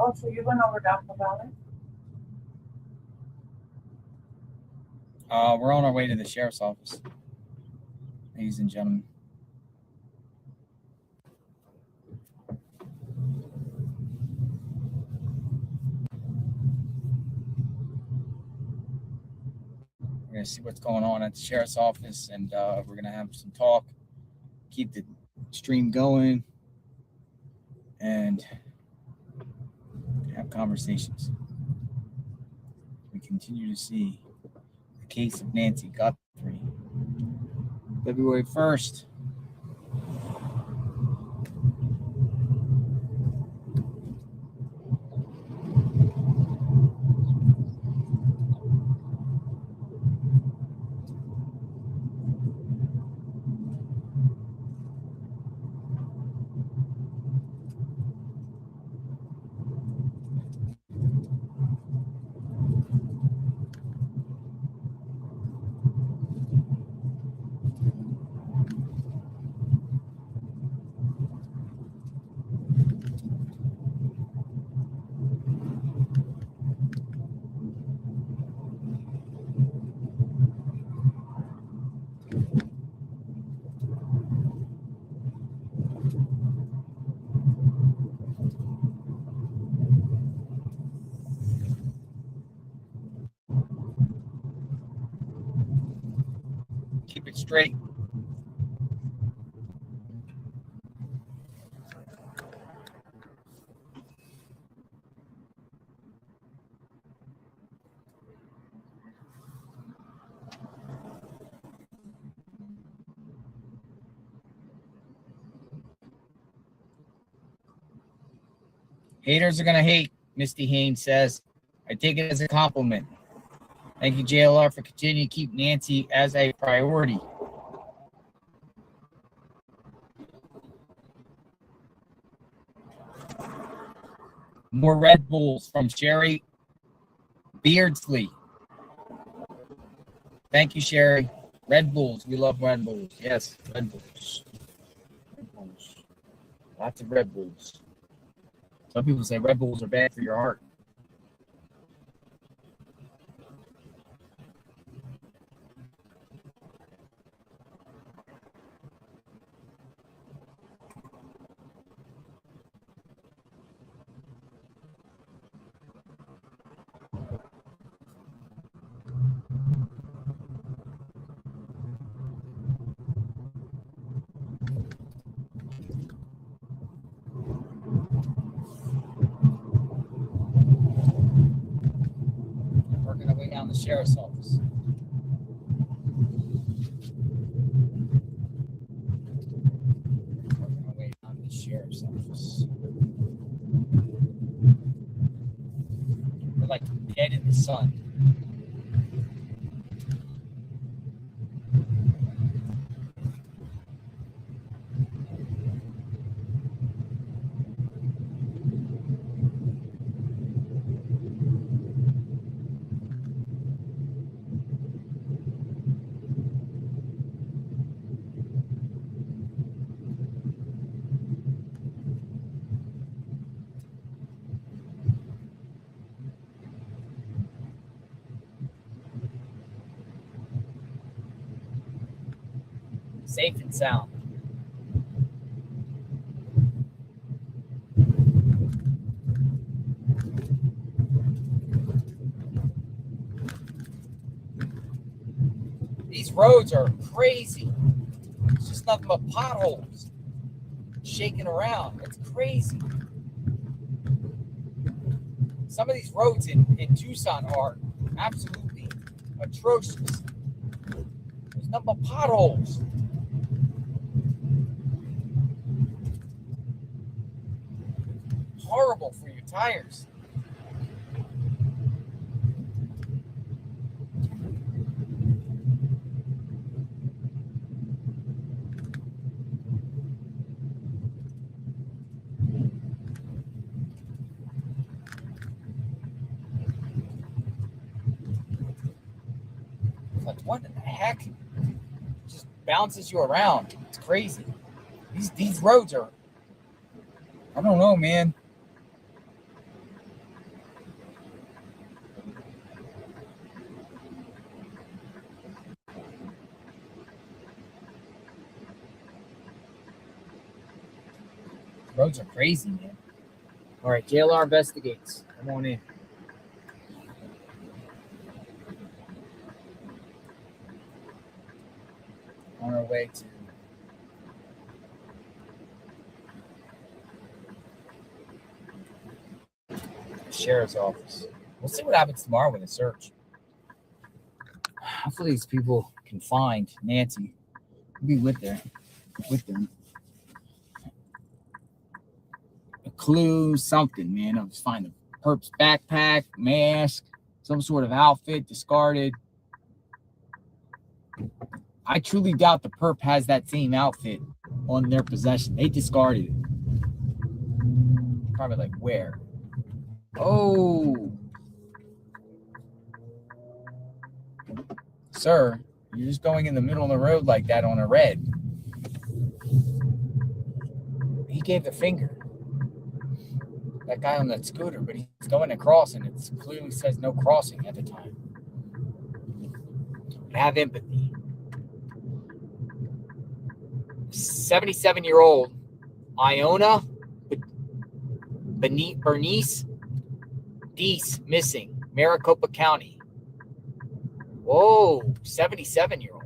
Oh, so you went over to Apple Valley? We're on our way to the sheriff's office, ladies and gentlemen. We're going to see what's going on at the sheriff's office, and we're going to have some talk, keep the stream going, and have conversations. We continue to see the case of Nancy Guthrie. February 1st. Keep it straight. Haters are going to hate, Misty Haynes says. I take it as a compliment. Thank you, JLR, for continuing to keep Nancy as a priority. More Red Bulls from Sherry Beardsley. Thank you, Sherry. Red Bulls. We love Red Bulls. Yes, Red Bulls. Red Bulls. Lots of Red Bulls. Some people say Red Bulls are bad for your heart. Working our way down the sheriff's office. Working our way down the sheriff's office. We're like dead in the sun. Safe and sound. These roads are crazy. It's just nothing but potholes shaking around. It's crazy. Some of these roads in Tucson are absolutely atrocious. There's nothing but potholes. Horrible for your tires. It's like, what in the heck? It just bounces you around. It's crazy. These roads are, I don't know, man. Phones are crazy, man. All right, JLR investigates. Come on in. On our way to the sheriff's office. We'll see what happens tomorrow with the search. Hopefully these people can find Nancy. Be with them. A clue, something, man. I'll just find the perp's backpack, mask, some sort of outfit discarded. I truly doubt the perp has that same outfit on their possession. They discarded it. Probably like where? Oh. Sir, you're just going in the middle of the road like that on a red. He gave the finger. That guy on that scooter, but he's going across and it clearly says no crossing at the time. Have empathy. 77-year-old Iona Bernice Deese missing, Maricopa County. Whoa, 77-year-old.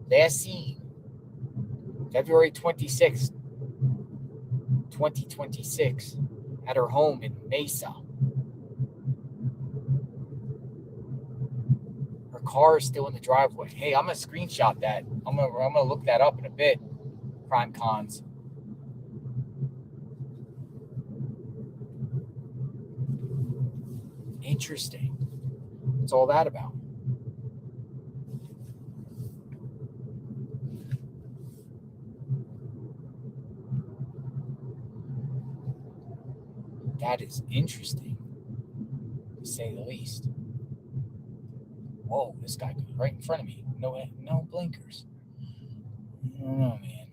Last seen February 26th, 2026, at her home in Mesa. Her car is still in the driveway. Hey, I'm gonna screenshot that. I'm gonna look that up in a bit. Crime Cons. Interesting. What's all that about? That is interesting, to say the least. Whoa, this guy goes right in front of me. No blinkers. I don't know, man.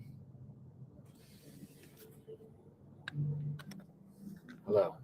Hello.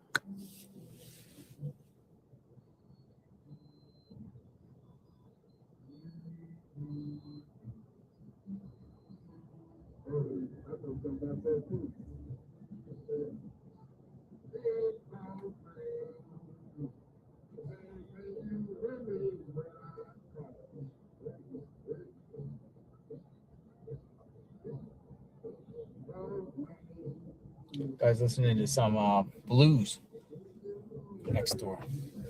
Guys listening to some blues next door.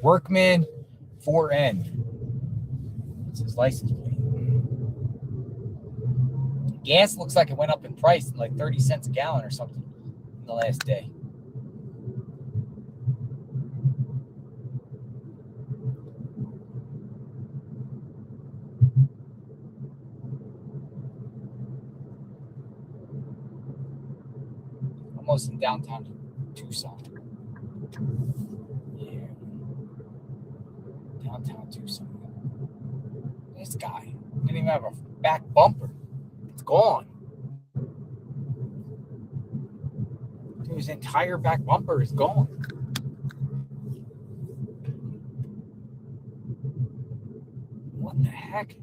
Workman 4N. It's his license plate. Gas looks like it went up in price, like 30 cents a gallon or something in the last day. Almost in downtown Tucson. Yeah. Downtown Tucson. This guy didn't even have a back bumper. It's gone. Dude, his entire back bumper is gone. What the heck?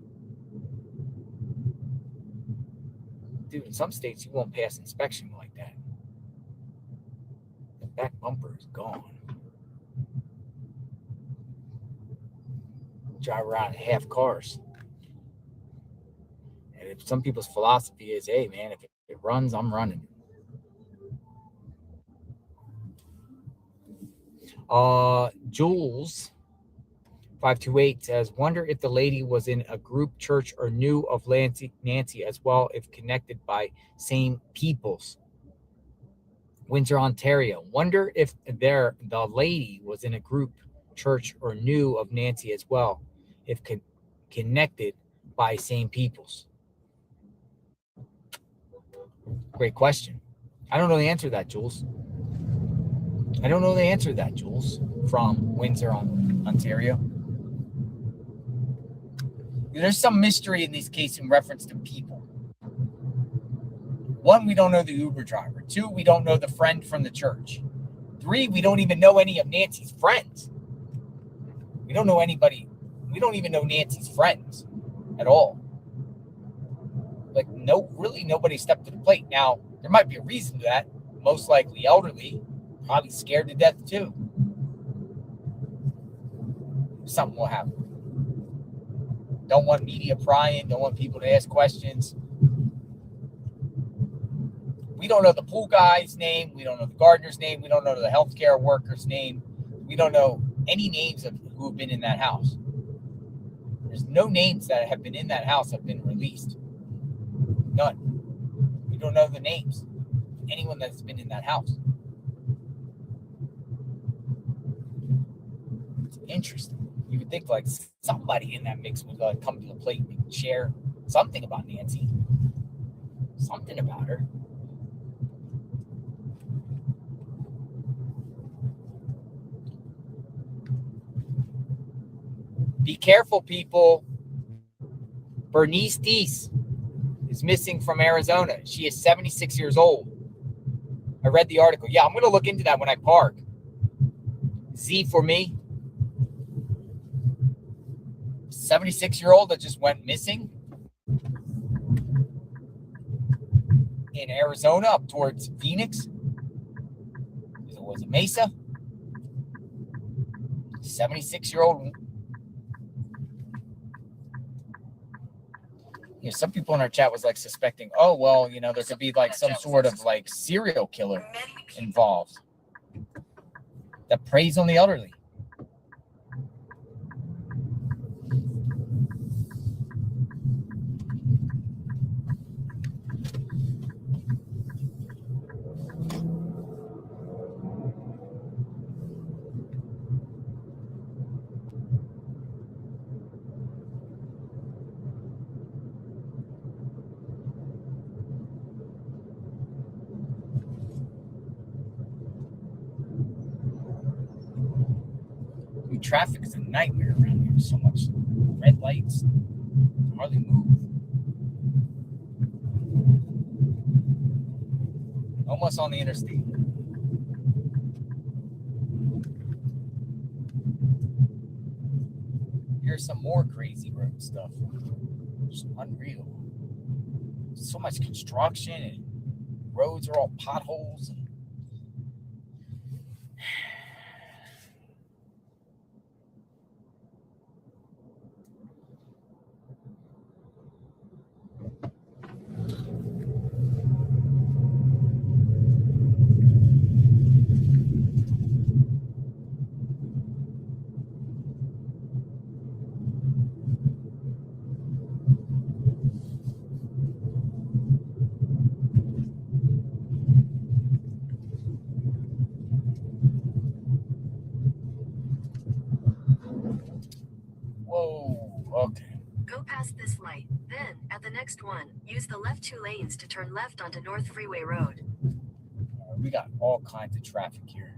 Dude, in some states you won't pass inspection like that. The back bumper is gone. Drive around in half cars. And if some people's philosophy is, hey man, if it runs, I'm running. Jules 528 says, wonder if the lady was in a group church or knew of Nancy as well, if connected by same peoples. Windsor, Ontario. Wonder if the lady was in a group church or knew of Nancy as well, if connected by same peoples. Great question. I don't know the answer to that, Jules. From Windsor, Ontario. There's some mystery in this case in reference to people. One, we don't know the Uber driver. Two, we don't know the friend from the church. Three, we don't even know any of Nancy's friends. We don't know anybody We don't even know Nancy's friends at all. Like, no, really nobody stepped to the plate. Now, there might be a reason to that. Most likely elderly, probably scared to death too. Something will happen. Don't want media prying, don't want people to ask questions. We don't know the pool guy's name. We don't know the gardener's name. We don't know the healthcare worker's name. We don't know any names of who have been in that house. There's no names that have been in that house have been released. None. We don't know the names of anyone that's been in that house. It's interesting. You would think like somebody in that mix would come to the plate and share something about Nancy. Something about her. Be careful, people. Bernice Deese is missing from Arizona. She is 76 years old. I read the article. Yeah, I'm going to look into that when I park. Z for me. 76-year-old that just went missing in Arizona up towards Phoenix. Was it Mesa? 76-year-old. You know, some people in our chat was like suspecting, oh, well, you know, there could be like some sort of like serial killer involved that preys on the elderly. Traffic is a nightmare around here. So much red lights, hardly move. Almost on the interstate. Here's some more crazy road stuff. It's unreal. So much construction and roads are all potholes. And whoa, okay. Go past this light. Then, at the next one, use the left 2 lanes to turn left onto North Freeway Road. We got all kinds of traffic here.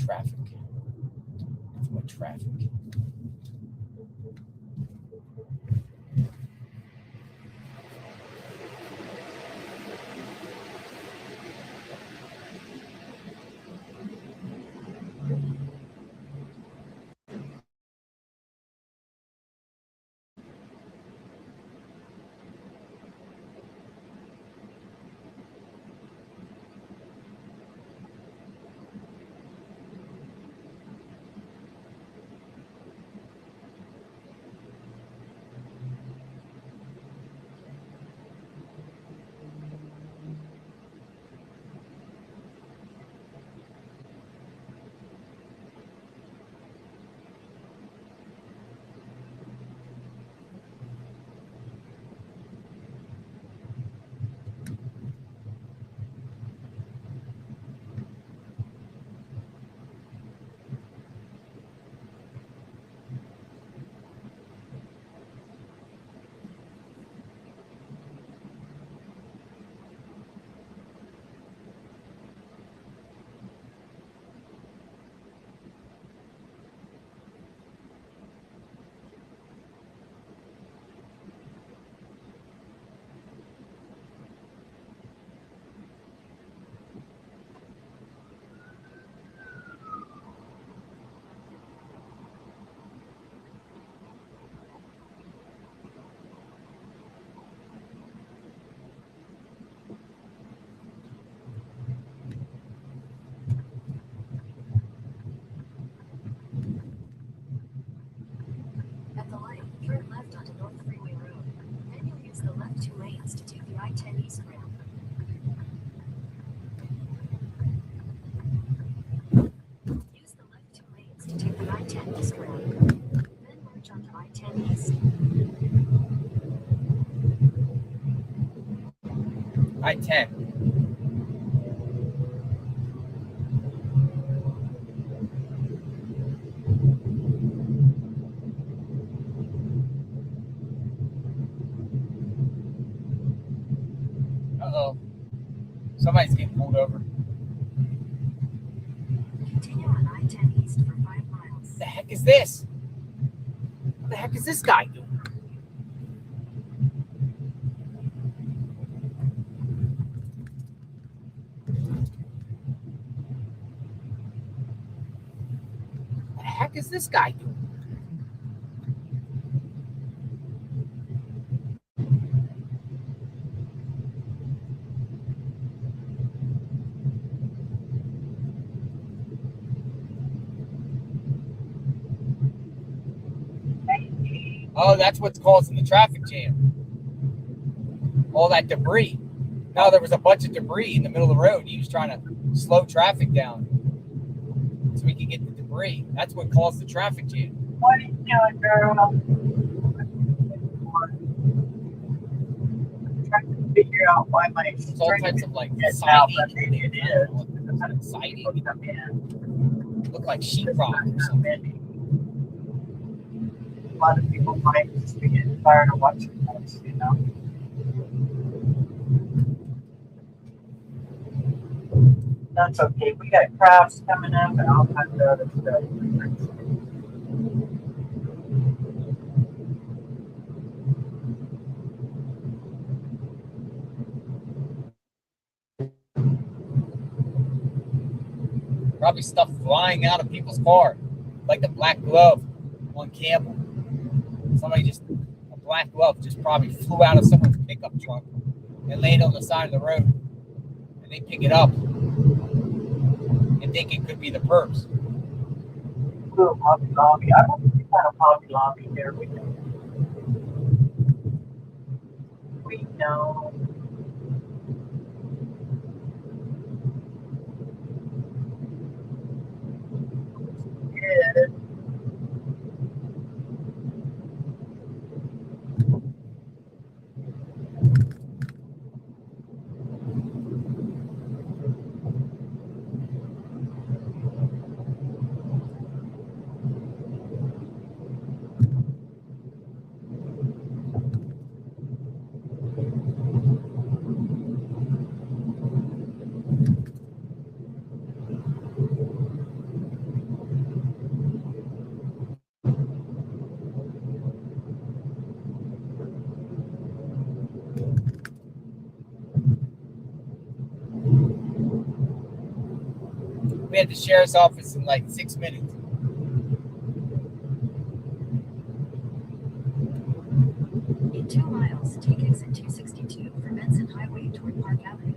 Traffic. Nothing but traffic. left 2 lanes to take the I-10 East ramp. Use the left 2 lanes to take the I-10 East ramp. Then merge onto I-10 East. I-10. Uh-oh. Somebody's getting pulled over. Continue on I-10 East for 5 miles. What the heck is this? What the heck is this guy doing? What the heck is this guy doing? Oh, that's what's causing the traffic jam. All that debris. No, there was a bunch of debris in the middle of the road. He was trying to slow traffic down so we could get the debris. That's what caused the traffic jam. What are you doing, girl? I'm trying to figure out why my There's all types of like is out, but siding. maybe it is. Siding. People come in. Look like sheetrock or something. A lot of people might just be getting tired of watching this, you know. That's okay. We got crafts coming up and all kinds of other stuff. Probably stuff flying out of people's car, like the black glove on Campbell. Somebody just, a black glove just probably flew out of someone's pickup truck and laid on the side of the road. And they pick it up and think it could be the perps. Little Hobby Lobby. I don't think we had a Hobby Lobby here. We know. Good. We had the sheriff's office in like 6 minutes. In 2 miles, take exit 262 for Benson Highway toward Park Avenue.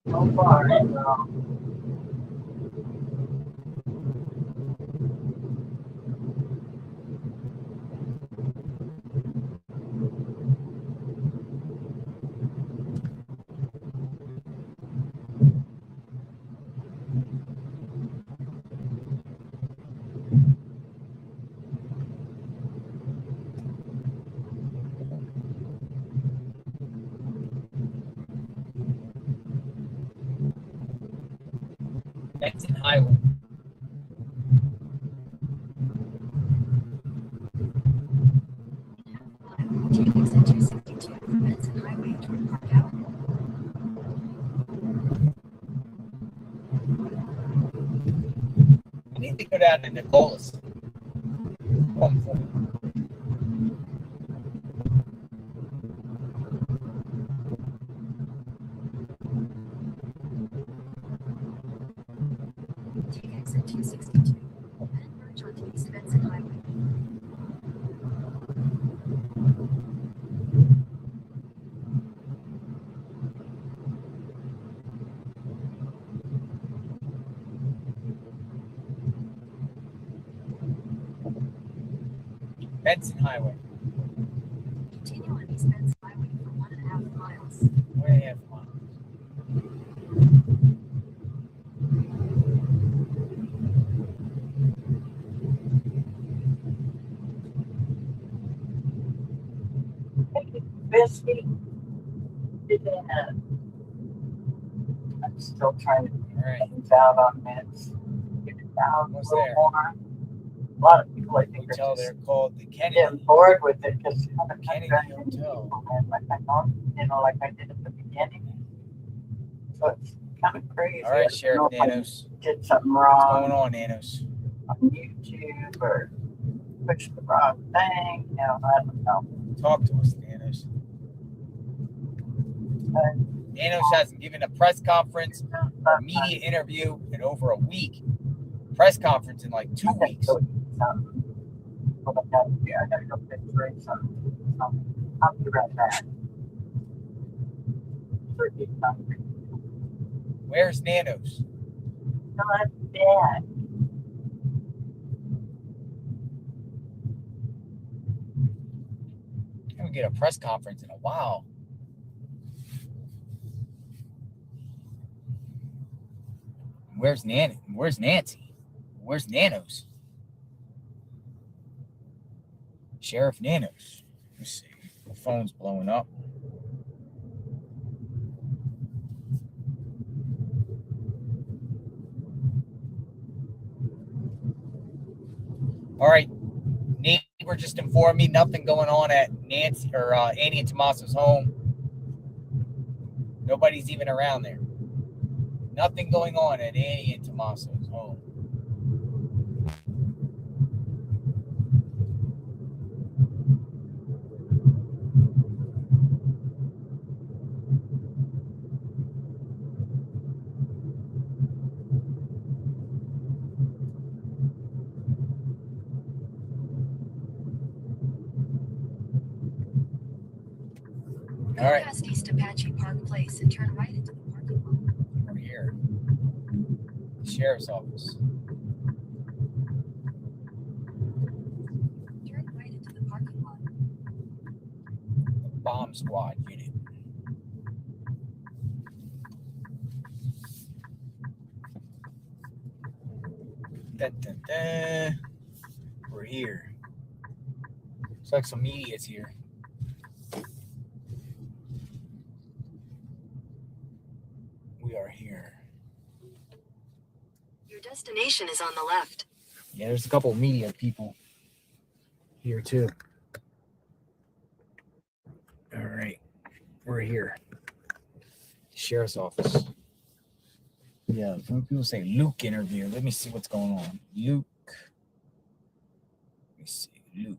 So far, Benson Highway. Take exit 262 for Benson Highway toward Park Avenue. We need to go down to Nicholas. on point. Take exit 262. Then merge onto East Benson Highway. Benson Highway. Continue on East Benson Highway for 1.5 miles. 1.5 miles. Biscuit. Yeah. I'm still trying to All right. get things out on this. Get it down What's a little there? more. A lot of people, I think, Hotel are there just called the Kennedy. getting bored with it because you haven't had Kennedy very many Hotel. people, man, like I thought, like I did at the beginning. So it's kind of crazy. All I right, don't Sheriff know if I Nanos. did something What's going wrong on, Nanos? on YouTube or pushed the wrong thing. I don't know. Talk to us, Nanos. Nanos hasn't given a press conference or media interview in over a week. Press conference in like 2 weeks. I gotta go fix something. So I'll be right back. Where's Nanos? Not bad. I haven't get a press conference in a while. Where's Nancy? Where's Nanos? Sheriff Nanos. Let's see. The phone's blowing up. All right. Neighbor just informed me nothing going on at Nancy or Annie and Tommaso's home. Nobody's even around there. Nothing going on at Annie and Tommaso's home. Go All right. past East Apache Park Place and turn right into the parking lot. We're here. Sheriff's office. Turn right into the parking lot. Bomb squad unit. Dun, dun, dun. We're here. Looks like some media's here. We are here. Your destination is on the left. Yeah, there's a couple of media people here too. All right, we're here. Sheriff's office. Yeah, some people say Luke interview. Let me see what's going on. Luke. Let me see. Luke.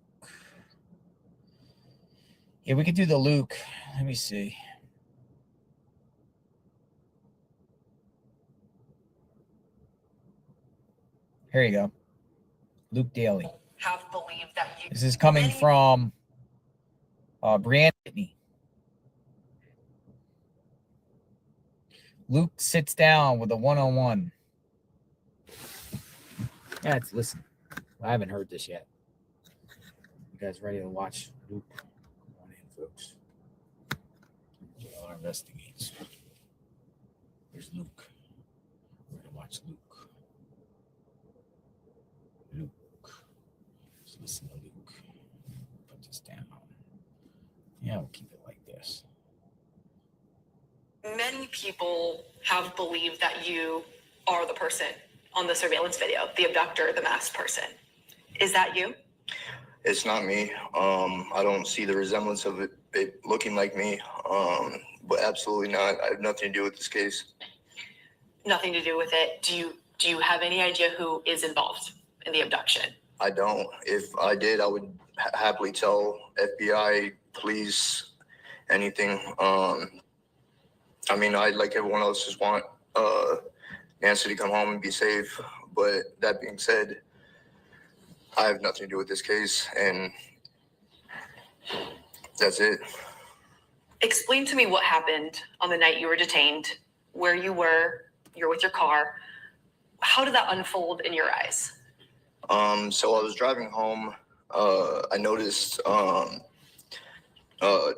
Yeah, we could do the Luke. Let me see. Here you go. Luke Daly. Have believed that you. This is coming from Brianna Whitney. Luke sits down with a one-on-one. Yeah, let's listen. I haven't heard this yet. You guys ready to watch Luke? Come on in, folks. JLR investigates. Here's Luke. We're going to watch Luke. Luke. Let's listen to Luke. Put this down. Yeah, we'll keep it like this. Many people have believed that you are the person on the surveillance video, the abductor, the masked person. Is that you? It's not me. I don't see the resemblance of it looking like me, but absolutely not. I have nothing to do with this case. Nothing to do with it. Do you have any idea who is involved in the abduction? I don't. If I did, I would happily tell FBI, police, anything. I mean, I, like everyone else, just want Nancy to come home and be safe. But that being said, I have nothing to do with this case, and that's it. Explain to me what happened on the night you were detained, where you're with your car. How did that unfold in your eyes? So I was driving home. I noticed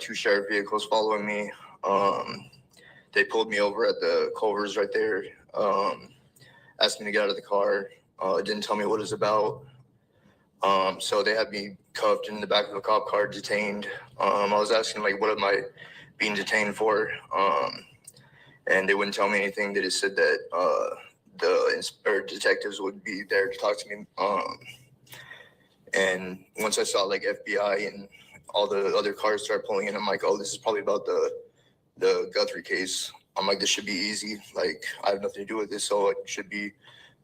two sheriff vehicles following me. They pulled me over at the Culvers right there. Asked me to get out of the car. Didn't tell me what it was about. So they had me cuffed in the back of a cop car, detained. I was asking, like, what am I being detained for? And they wouldn't tell me anything. They just said that the detectives would be there to talk to me. And once I saw, like, FBI and all the other cars start pulling in, I'm like, oh, this is probably about the Guthrie case. I'm like, this should be easy. Like, I have nothing to do with this, so it should be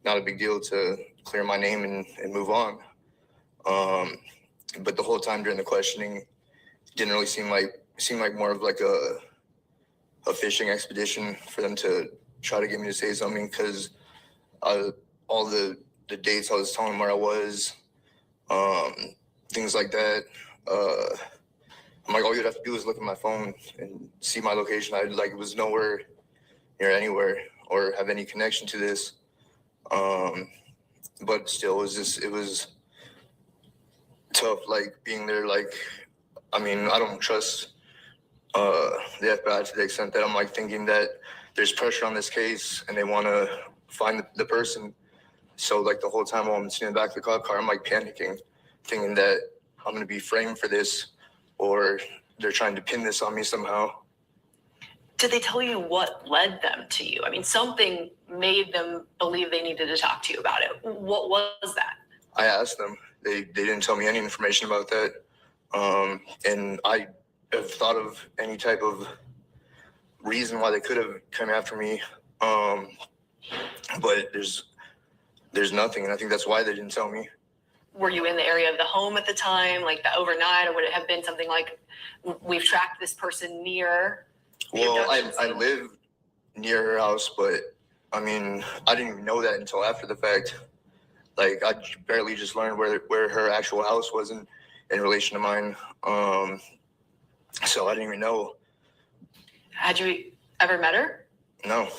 not a big deal to clear my name and move on. But the whole time during the questioning, didn't really seem like more of like a fishing expedition for them to try to get me to say something, because all the dates I was telling them where I was, things like that. I'm like, all you'd have to do is look at my phone and see my location. It was nowhere near anywhere or have any connection to this. But still, it was tough, like, being there. Like, I mean, I don't trust the FBI to the extent that I'm, like, thinking that there's pressure on this case and they want to find the person. So, like, the whole time while I'm sitting in the back of the cop car, I'm, like, panicking, thinking that I'm going to be framed for this, or they're trying to pin this on me somehow. Did they tell you what led them to you? I mean, something made them believe they needed to talk to you about it. What was that? I asked them. They didn't tell me any information about that. And I have thought of any type of reason why they could have come after me. But there's nothing. And I think that's why they didn't tell me. Were you in the area of the home at the time, like the overnight, or would it have been something like, we've tracked this person near? Well, I live near her house, but I mean, I didn't even know that until after the fact. Like, I barely just learned where her actual house was in relation to mine. So I didn't even know. Had you ever met her? No.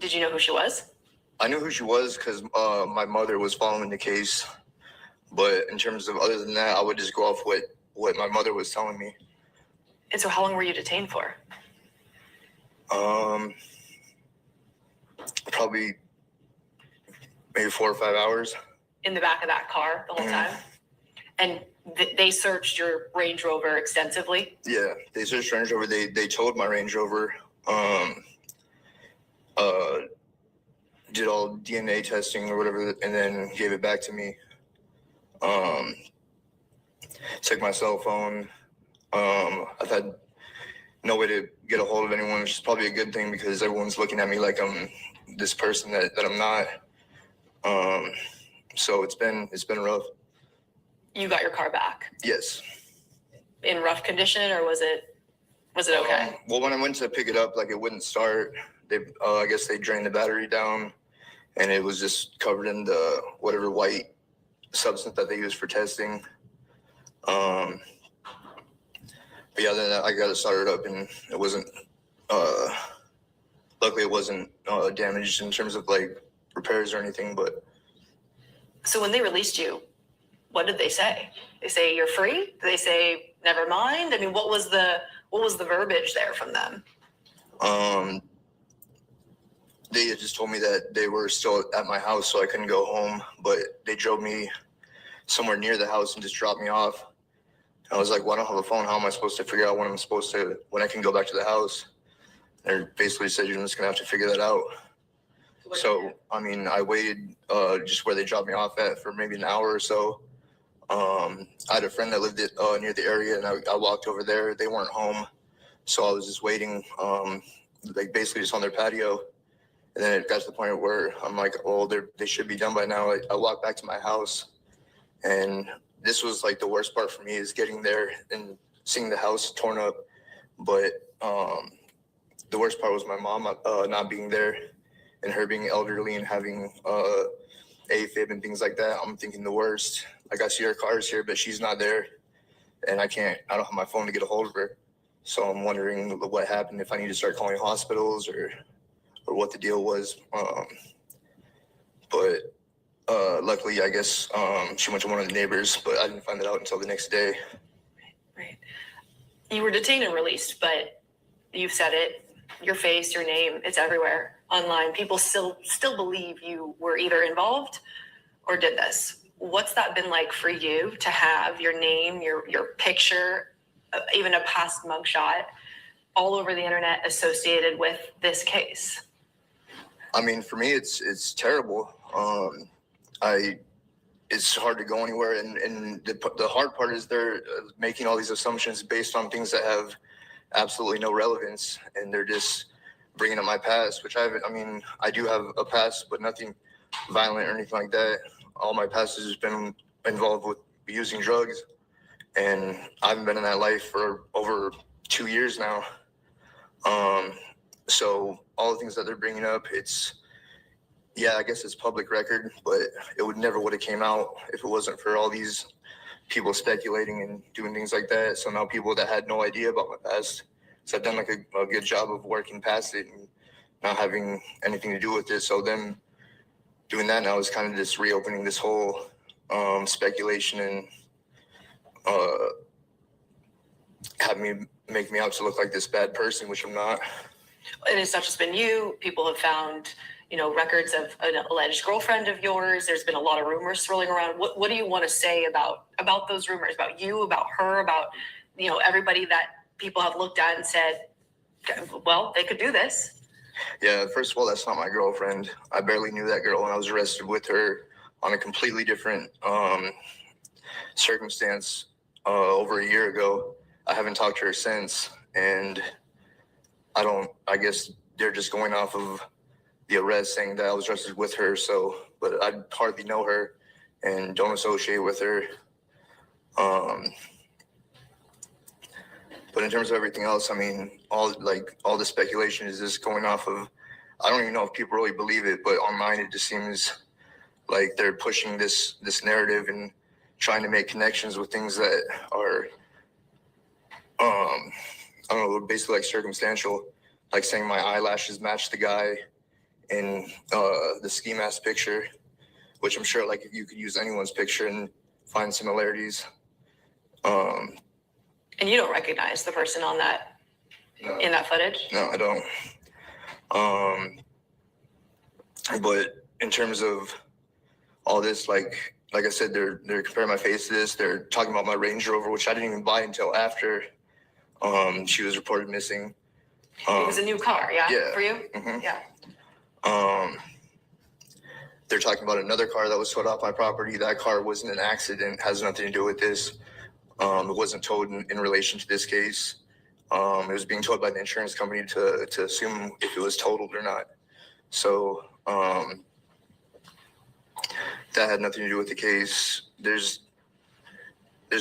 Did you know who she was? I knew who she was because my mother was following the case. But in terms of other than that, I would just go off what my mother was telling me. And so how long were you detained for? Probably maybe 4 or 5 hours. In the back of that car the whole time? And they searched your Range Rover extensively? Yeah, they searched Range Rover. They towed my Range Rover. Did all DNA testing or whatever, and then gave it back to me. Took my cell phone. I've had no way to get a hold of anyone, which is probably a good thing because everyone's looking at me like I'm this person that I'm not. So it's been rough. You got your car back? Yes. In rough condition, or was it okay? Well, when I went to pick it up, like, it wouldn't start. I guess they drained the battery down, and it was just covered in the whatever white substance that they use for testing. But yeah, then I got it started up, and it wasn't. Luckily, it wasn't damaged in terms of like repairs or anything. But so when they released you, what did they say? They say you're free? Did they say never mind? I mean, what was the verbiage there from them? They just told me that they were still at my house, so I couldn't go home. But they drove me somewhere near the house and just dropped me off. I was like, well, I don't have a phone. How am I supposed to figure out when I can go back to the house? They basically said, you're just going to have to figure that out. So, I mean, I waited just where they dropped me off at for maybe an hour or so. I had a friend that lived near the area, and I walked over there. They weren't home. So I was just waiting, like basically just on their patio. And then it got to the point where I'm like, well, they should be done by now. I walked back to my house, And this was like the worst part for me, is getting there and seeing the house torn up. But the worst part was my mom not being there, and her being elderly and having AFib and things like that. I'm thinking the worst. Like, I see her cars here, but she's not there, and I don't have my phone to get a hold of her. So I'm wondering what happened, if I need to start calling hospitals or what the deal was. But luckily, I guess she went to one of the neighbors, but I didn't find that out until the next day. Right. You were detained and released, but you've said it, your face, your name, it's everywhere online. People still believe you were either involved or did this. What's that been like for you to have your name, your picture, even a past mugshot all over the internet associated with this case? I mean, for me, it's terrible. It's hard to go anywhere, and the hard part is they're making all these assumptions based on things that have absolutely no relevance, and they're just bringing up my past, which I do have a past, but nothing violent or anything like that. All my past has just been involved with using drugs, and I haven't been in that life for over 2 years now. So all the things that they're bringing up, I guess it's public record, but it would have came out if it wasn't for all these people speculating and doing things like that. So now people that had no idea about my past, so I've done like a good job of working past it and not having anything to do with it. So them doing that now is kind of just reopening this whole speculation and make me out to look like this bad person, which I'm not. And it's not just been you. People have found, records of an alleged girlfriend of yours. There's been a lot of rumors swirling around. What do you want to say about those rumors, about you, about her, about, everybody that people have looked at and said, well, they could do this? Yeah, first of all, that's not my girlfriend. I barely knew that girl when I was arrested with her on a completely different circumstance over a year ago. I haven't talked to her since, and I guess they're just going off of the arrest saying that I was arrested with her. So, but I hardly know her and don't associate with her. But in terms of everything else, I mean, all the speculation is just going off of, I don't even know if people really believe it, but online it just seems like they're pushing this narrative and trying to make connections with things that are, I don't know, basically like circumstantial, like saying my eyelashes match the guy in the ski mask picture, which I'm sure like if you could use anyone's picture and find similarities. And you don't recognize the person on that, in that footage? No, I don't. But in terms of all this, like I said, they're comparing my face to this. They're talking about my Range Rover, which I didn't even buy until after she was reported missing. It was a new car, yeah? For you? Mm-hmm. Yeah. They're talking about another car that was towed off my property. That car wasn't an accident, has nothing to do with this. It wasn't towed in relation to this case. It was being towed by the insurance company to assume if it was totaled or not. So that had nothing to do with the case. There's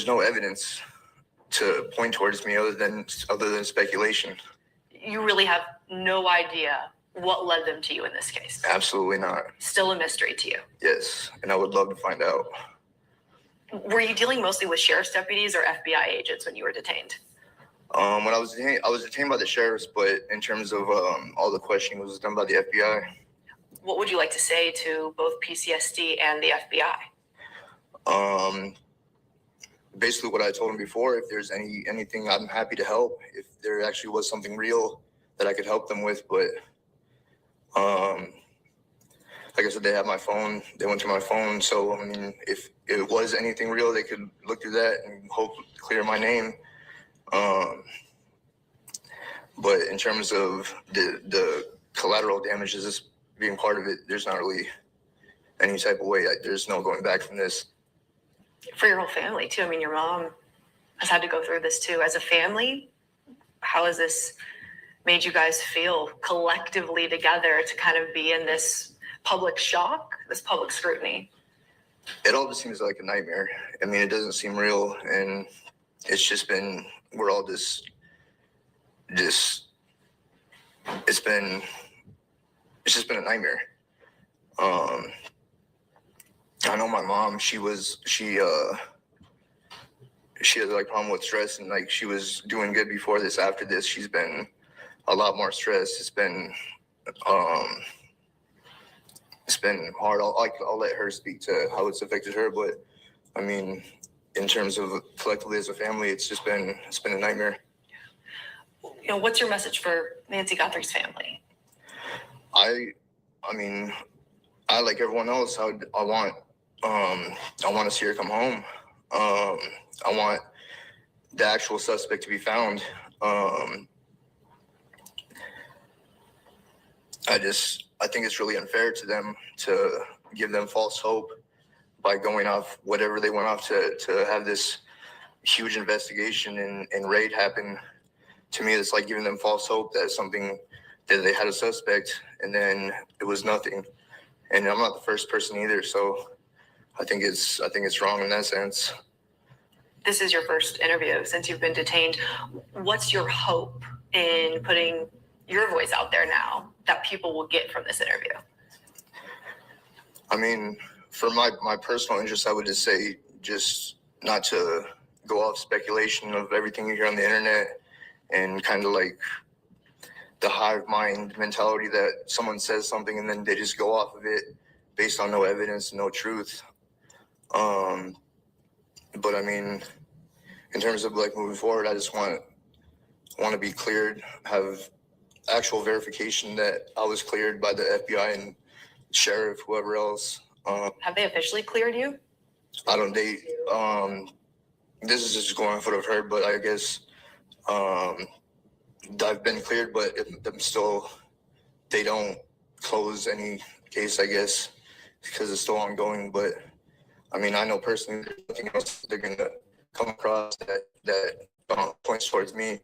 no evidence to point towards me other than speculation. You really have no idea what led them to you in this case? Absolutely not. Still a mystery to you? Yes, and I would love to find out. Were you dealing mostly with sheriff's deputies or FBI agents when you were detained? When I was detained by the sheriffs, but in terms of all the questioning was done by the FBI. What would you like to say to both PCSD and the FBI? Basically what I told them before, if there's anything, I'm happy to help. If there actually was something real that I could help them with, but like I said, they have my phone. They went through my phone. So, I mean, if it was anything real, they could look through that and hope to clear my name. But in terms of the collateral damages being part of it, there's not really any type of way. There's no going back from this. For your whole family, too. I mean, your mom has had to go through this, too. As a family, how has this made you guys feel collectively together to kind of be in this public shock, this public scrutiny? it all just seems like a nightmare. I mean, it doesn't seem real, and it's just been, we're all just it's just been a nightmare. I know my mom, she has like problem with stress, and like she was doing good before this. After this, she's been a lot more stressed. It's been hard. I'll let her speak to how it's affected her, but I mean, in terms of collectively as a family, it's been a nightmare. You know, what's your message for Nancy Guthrie's family? I mean, I like everyone else. I want to see her come home. I want the actual suspect to be found. I think it's really unfair to them to give them false hope by going off whatever they went off to have this huge investigation and raid happen. To me, it's like giving them false hope that they had a suspect, and then it was nothing. And I'm not the first person either, so I think it's wrong in that sense. This is your first interview since you've been detained. What's your hope in putting your voice out there now that people will get from this interview? I mean, for my personal interest, I would just say just not to go off speculation of everything you hear on the internet and kind of like the hive mind mentality that someone says something and then they just go off of it based on no evidence, no truth. But I mean, in terms of like moving forward, I just want to be cleared, have actual verification that I was cleared by the FBI and sheriff, whoever else. Have they officially cleared you? I don't date. This is just going off what I've heard, but I guess I've been cleared, but they don't close any case, I guess, because it's still ongoing. But I mean, I know personally there's nothing else they're gonna come across that points towards me.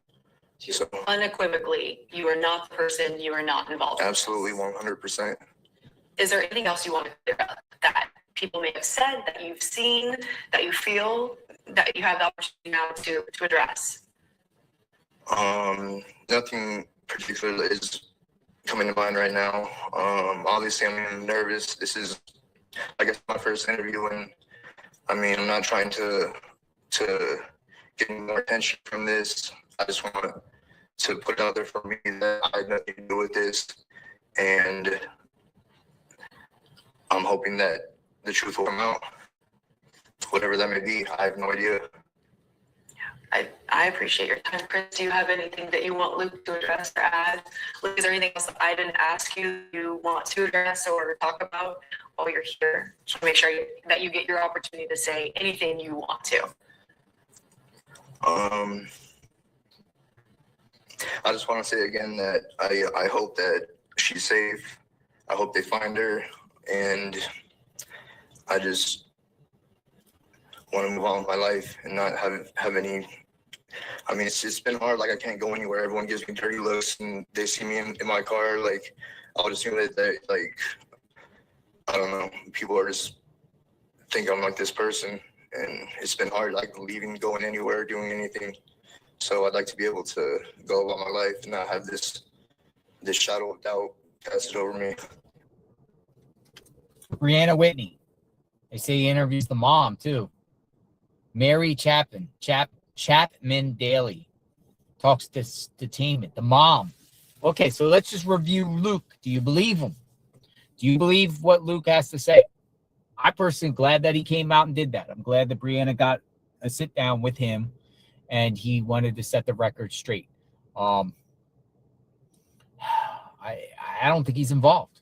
So Unequivocally, you are not the person, you are not involved. Absolutely, 100%. Is there anything else you want to clear up that people may have said, that you've seen, that you feel, that you have the opportunity now to address? Nothing particular is coming to mind right now. Obviously, I'm nervous. This is, I guess, my first interview, and I mean, I'm not trying to get any more attention from this. I just want to put it out there for me that I have nothing to do with this, and I'm hoping that the truth will come out, whatever that may be. I have no idea. I appreciate your time, Chris. Do you have anything that you want Luke to address or add? Luke, is there anything else that I didn't ask you want to address or talk about while you're here? Just make sure that you get your opportunity to say anything you want to. I just want to say again that I hope that she's safe. I hope they find her, and I just want to move on with my life and not have any. I mean, it's been hard. Like, I can't go anywhere. Everyone gives me dirty looks, and they see me in my car. Like, I'll just assume that like, I don't know, people are just think I'm like this person, and it's been hard, like leaving, going anywhere, doing anything. So I'd like to be able to go about my life and not have this shadow of doubt casted over me. Brianna Whitney. They say he interviews the mom too. Mary Chapman Daly talks to detainment. The mom. Okay, so let's just review Luke. Do you believe him? Do you believe what Luke has to say? I personally am glad that he came out and did that. I'm glad that Brianna got a sit down with him and he wanted to set the record straight. I don't think he's involved.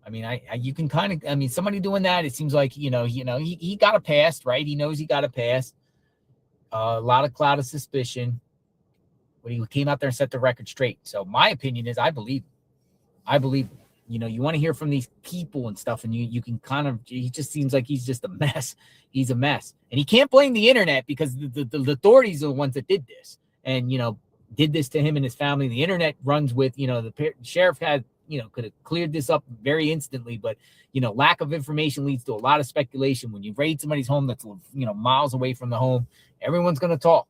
I mean, you can kind of, I mean, somebody doing that, it seems like, he got a pass, right? He knows he got a pass. A lot of cloud of suspicion, but he came out there and set the record straight. So my opinion is I believe him. You want to hear from these people and stuff, and you can kind of, he just seems like he's just a mess. He's a mess. And he can't blame the internet because the authorities are the ones that did this and, did this to him and his family. The internet runs with, the sheriff had, could have cleared this up very instantly, but lack of information leads to a lot of speculation. When you raid somebody's home that's miles away from the home, everyone's going to talk.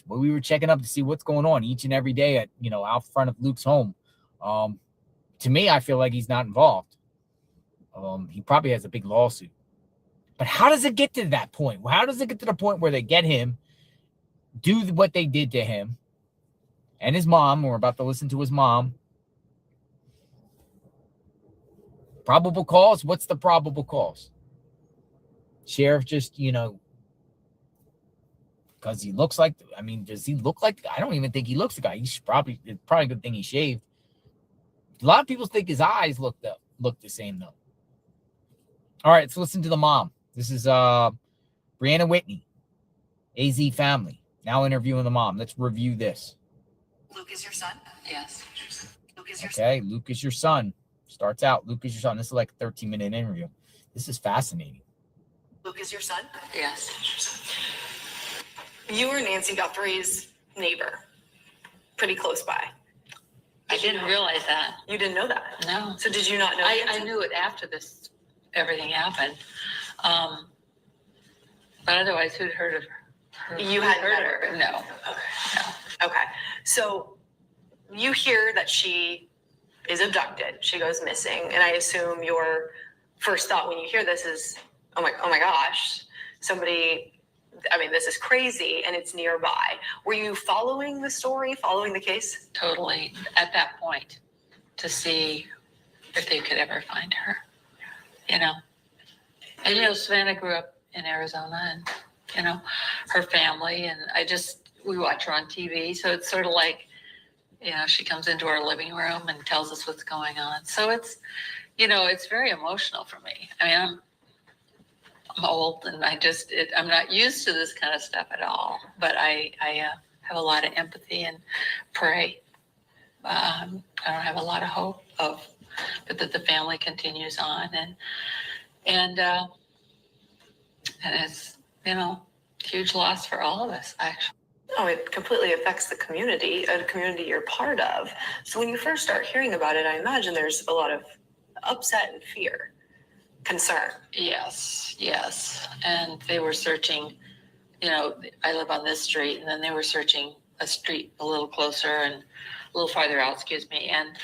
But we were checking up to see what's going on each and every day at out front of Luke's home. To me, I feel like he's not involved. He probably has a big lawsuit. But how does it get to that point? How does it get to the point where they get him, do what they did to him and his mom? We're about to listen to his mom. Probable cause? What's the probable cause? Sheriff just, because he looks like, does he look like, I don't even think he looks the guy. It's probably a good thing he shaved. A lot of people think his eyes look the same though. All right, let's listen to the mom. This is Brianna Whitney, AZ family. Now interviewing the mom. Let's review this. Luke is your son? Yes. Luke is your Okay, Luke is your son. Starts out, Luke is your son. This is like a 13-minute interview. This is fascinating. Luke is your son? Yes. You were Nancy Guthrie's neighbor, pretty close by. I didn't realize that. You didn't know that? No. So did you not know? I knew it after everything happened. But otherwise, who'd heard of her? You hadn't heard of her? No. Okay. So you hear that she is abducted. She goes missing. And I assume your first thought when you hear this is, oh my gosh, this is crazy and it's nearby. Were you following the story, following the case? Totally. At that point, to see if they could ever find her, And, Savannah grew up in Arizona and, her family. And we watch her on TV. So it's sort of like, she comes into our living room and tells us what's going on. So it's, it's very emotional for me. I'm old and I'm not used to this kind of stuff at all, but I have a lot of empathy and pray. I don't have a lot of hope but that the family continues on and it's, huge loss for all of us, actually. Oh, it completely affects the community, a community you're part of. So when you first start hearing about it, I imagine there's a lot of upset and fear, concern. Yes. And they were searching, I live on this street, and then they were searching a street a little closer and a little farther out, and,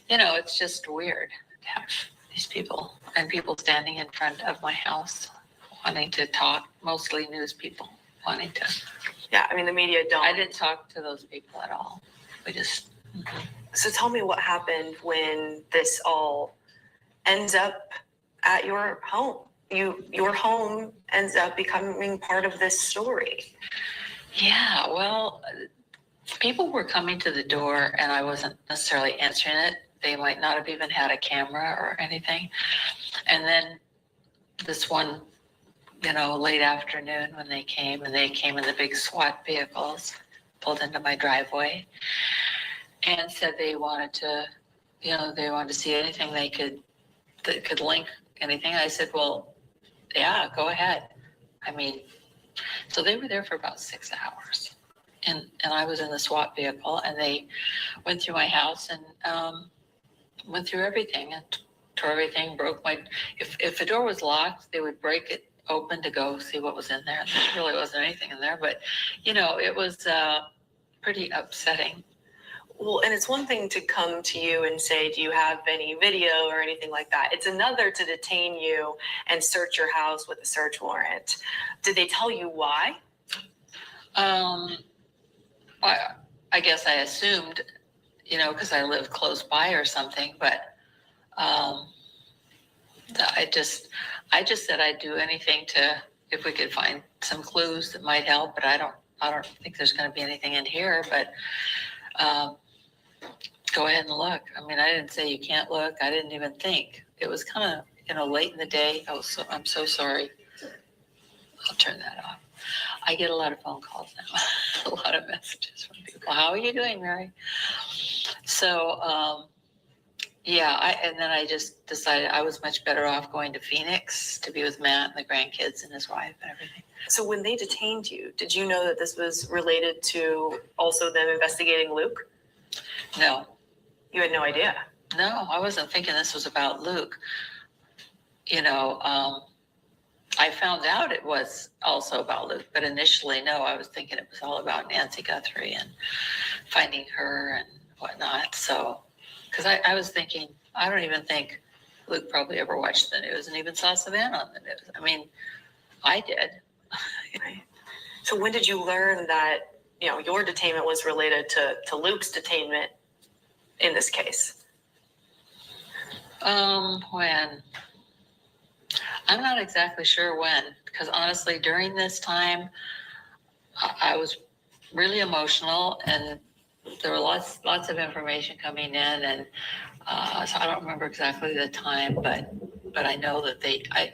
it's just weird to have these people standing in front of my house wanting to talk, mostly news people wanting to. Yeah, the media don't. I didn't talk to those people at all. We just. Mm-hmm. So tell me what happened when this all ends up at your home. Your home ends up becoming part of this story. Yeah, well, people were coming to the door and I wasn't necessarily answering it. They might not have even had a camera or anything. And then this one, late afternoon when they came in the big SWAT vehicles, pulled into my driveway and said they wanted to see anything that could link anything. I said, well, yeah, go ahead. So they were there for about 6 hours and I was in the SWAT vehicle and they went through my house and went through everything and tore everything, if the door was locked, they would break it open to go see what was in there. There really wasn't anything in there, but it was pretty upsetting. Well, and it's one thing to come to you and say, do you have any video or anything like that? It's another to detain you and search your house with a search warrant. Did they tell you why? I guess I assumed, because I live close by or something, but I just said I'd do anything if we could find some clues that might help, but I don't think there's going to be anything in here, but go ahead and look. I didn't say you can't look. I didn't even think. It was kind of, late in the day. I'm so sorry. I'll turn that off. I get a lot of phone calls now, a lot of messages from people. How are you doing, Mary? So, and then I just decided I was much better off going to Phoenix to be with Matt and the grandkids and his wife and everything. So when they detained you, did you know that this was related to also them investigating Luke? No. You had no idea? No, I wasn't thinking this was about Luke. You know, I found out it was also about Luke, but initially, no, I was thinking it was all about Nancy Guthrie and finding her and whatnot. So, because I was thinking, I don't even think Luke probably ever watched the news and even saw Savannah on the news. I mean, I did. Right. So when did you learn that, you know, your detainment was related to Luke's detainment in this case? When? I'm not exactly sure when, because honestly, during this time, I was really emotional, and there were lots of information coming in, and so I don't remember exactly the time, but I know that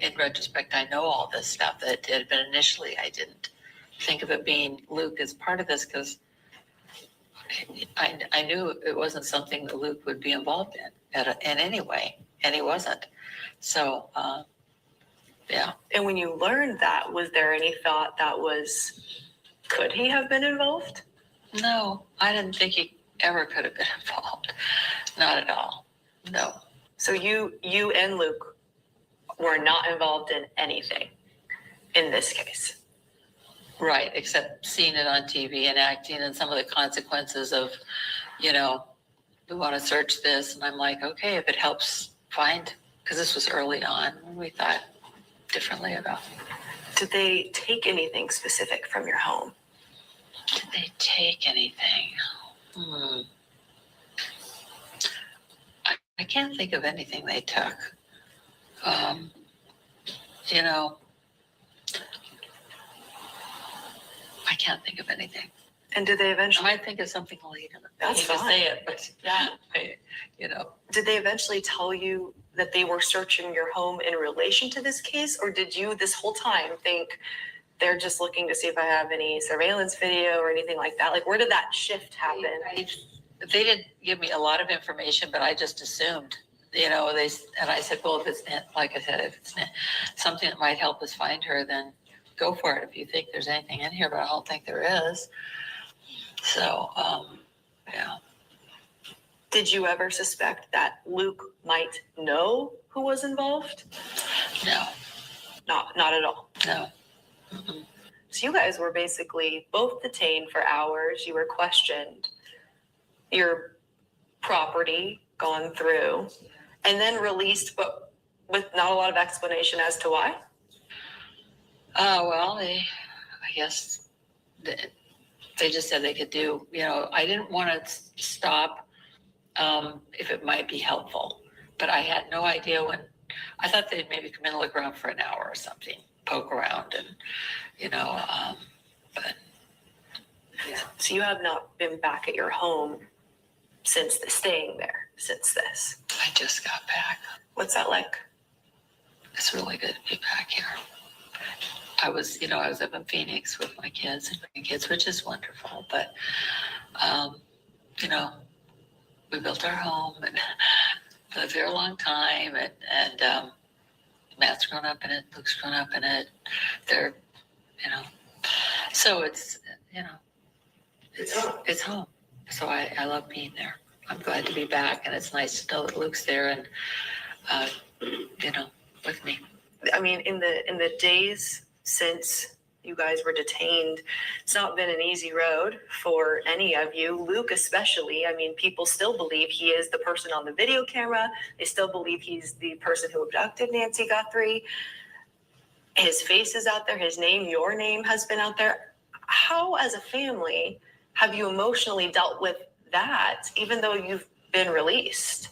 in retrospect, I know all this stuff that it did, but initially I didn't think of it being Luke as part of this, because I knew it wasn't something that Luke would be involved in any way, and he wasn't. So, yeah. And when you learned that, was there any thought could he have been involved? No, I didn't think he ever could have been involved. Not at all. No. So you and Luke were not involved in anything in this case. Right, except seeing it on TV and acting and some of the consequences of, you know, we want to search this. And I'm like, okay, if it helps find, because this was early on, we thought differently about it. Did they take anything specific from your home? Did they take anything? I can't think of anything they took. You know, I can't think of anything. And did they I eventually? might think of something later. That's I hate to fine. say it, but Yeah. you know. Did they eventually tell you that they were searching your home in relation to this case, or did you this whole time think they're just looking to see if I have any surveillance video or anything like that? Like, where did that shift happen? They didn't give me a lot of information, but I just assumed, you know, and I said, well, if it's, like I said, if it's something that might help us find her, then go for it if you think there's anything in here, but I don't think there is. So, yeah. Did you ever suspect that Luke might know who was involved? No. Not at all. No. Mm-mm. So you guys were basically both detained for hours. You were questioned. Your property gone through, and then released, but with not a lot of explanation as to why. Well, I guess they just said they could do, you know, I didn't want to stop if it might be helpful, but I had no idea when. I thought they'd maybe come in and look around for an hour or something, poke around, and, you know, but. Yeah. So you have not been back at your home since staying there since this. I just got back. What's that like? It's really good to be back here. I was up in Phoenix with my kids and grandkids, which is wonderful. But, you know, we built our home and lived there a long time. And Matt's grown up in it. Luke's grown up in it. They're, you know, so it's, you know, it's home. So I love being there. I'm glad to be back. And it's nice to know that Luke's there and, you know, with me. I mean, in the days since you guys were detained, it's not been an easy road for any of you, Luke especially. I mean, people still believe he is the person on the video camera. They still believe he's the person who abducted Nancy Guthrie. His face is out there. His name, your name, has been out there. How, as a family, have you emotionally dealt with that, even though you've been released?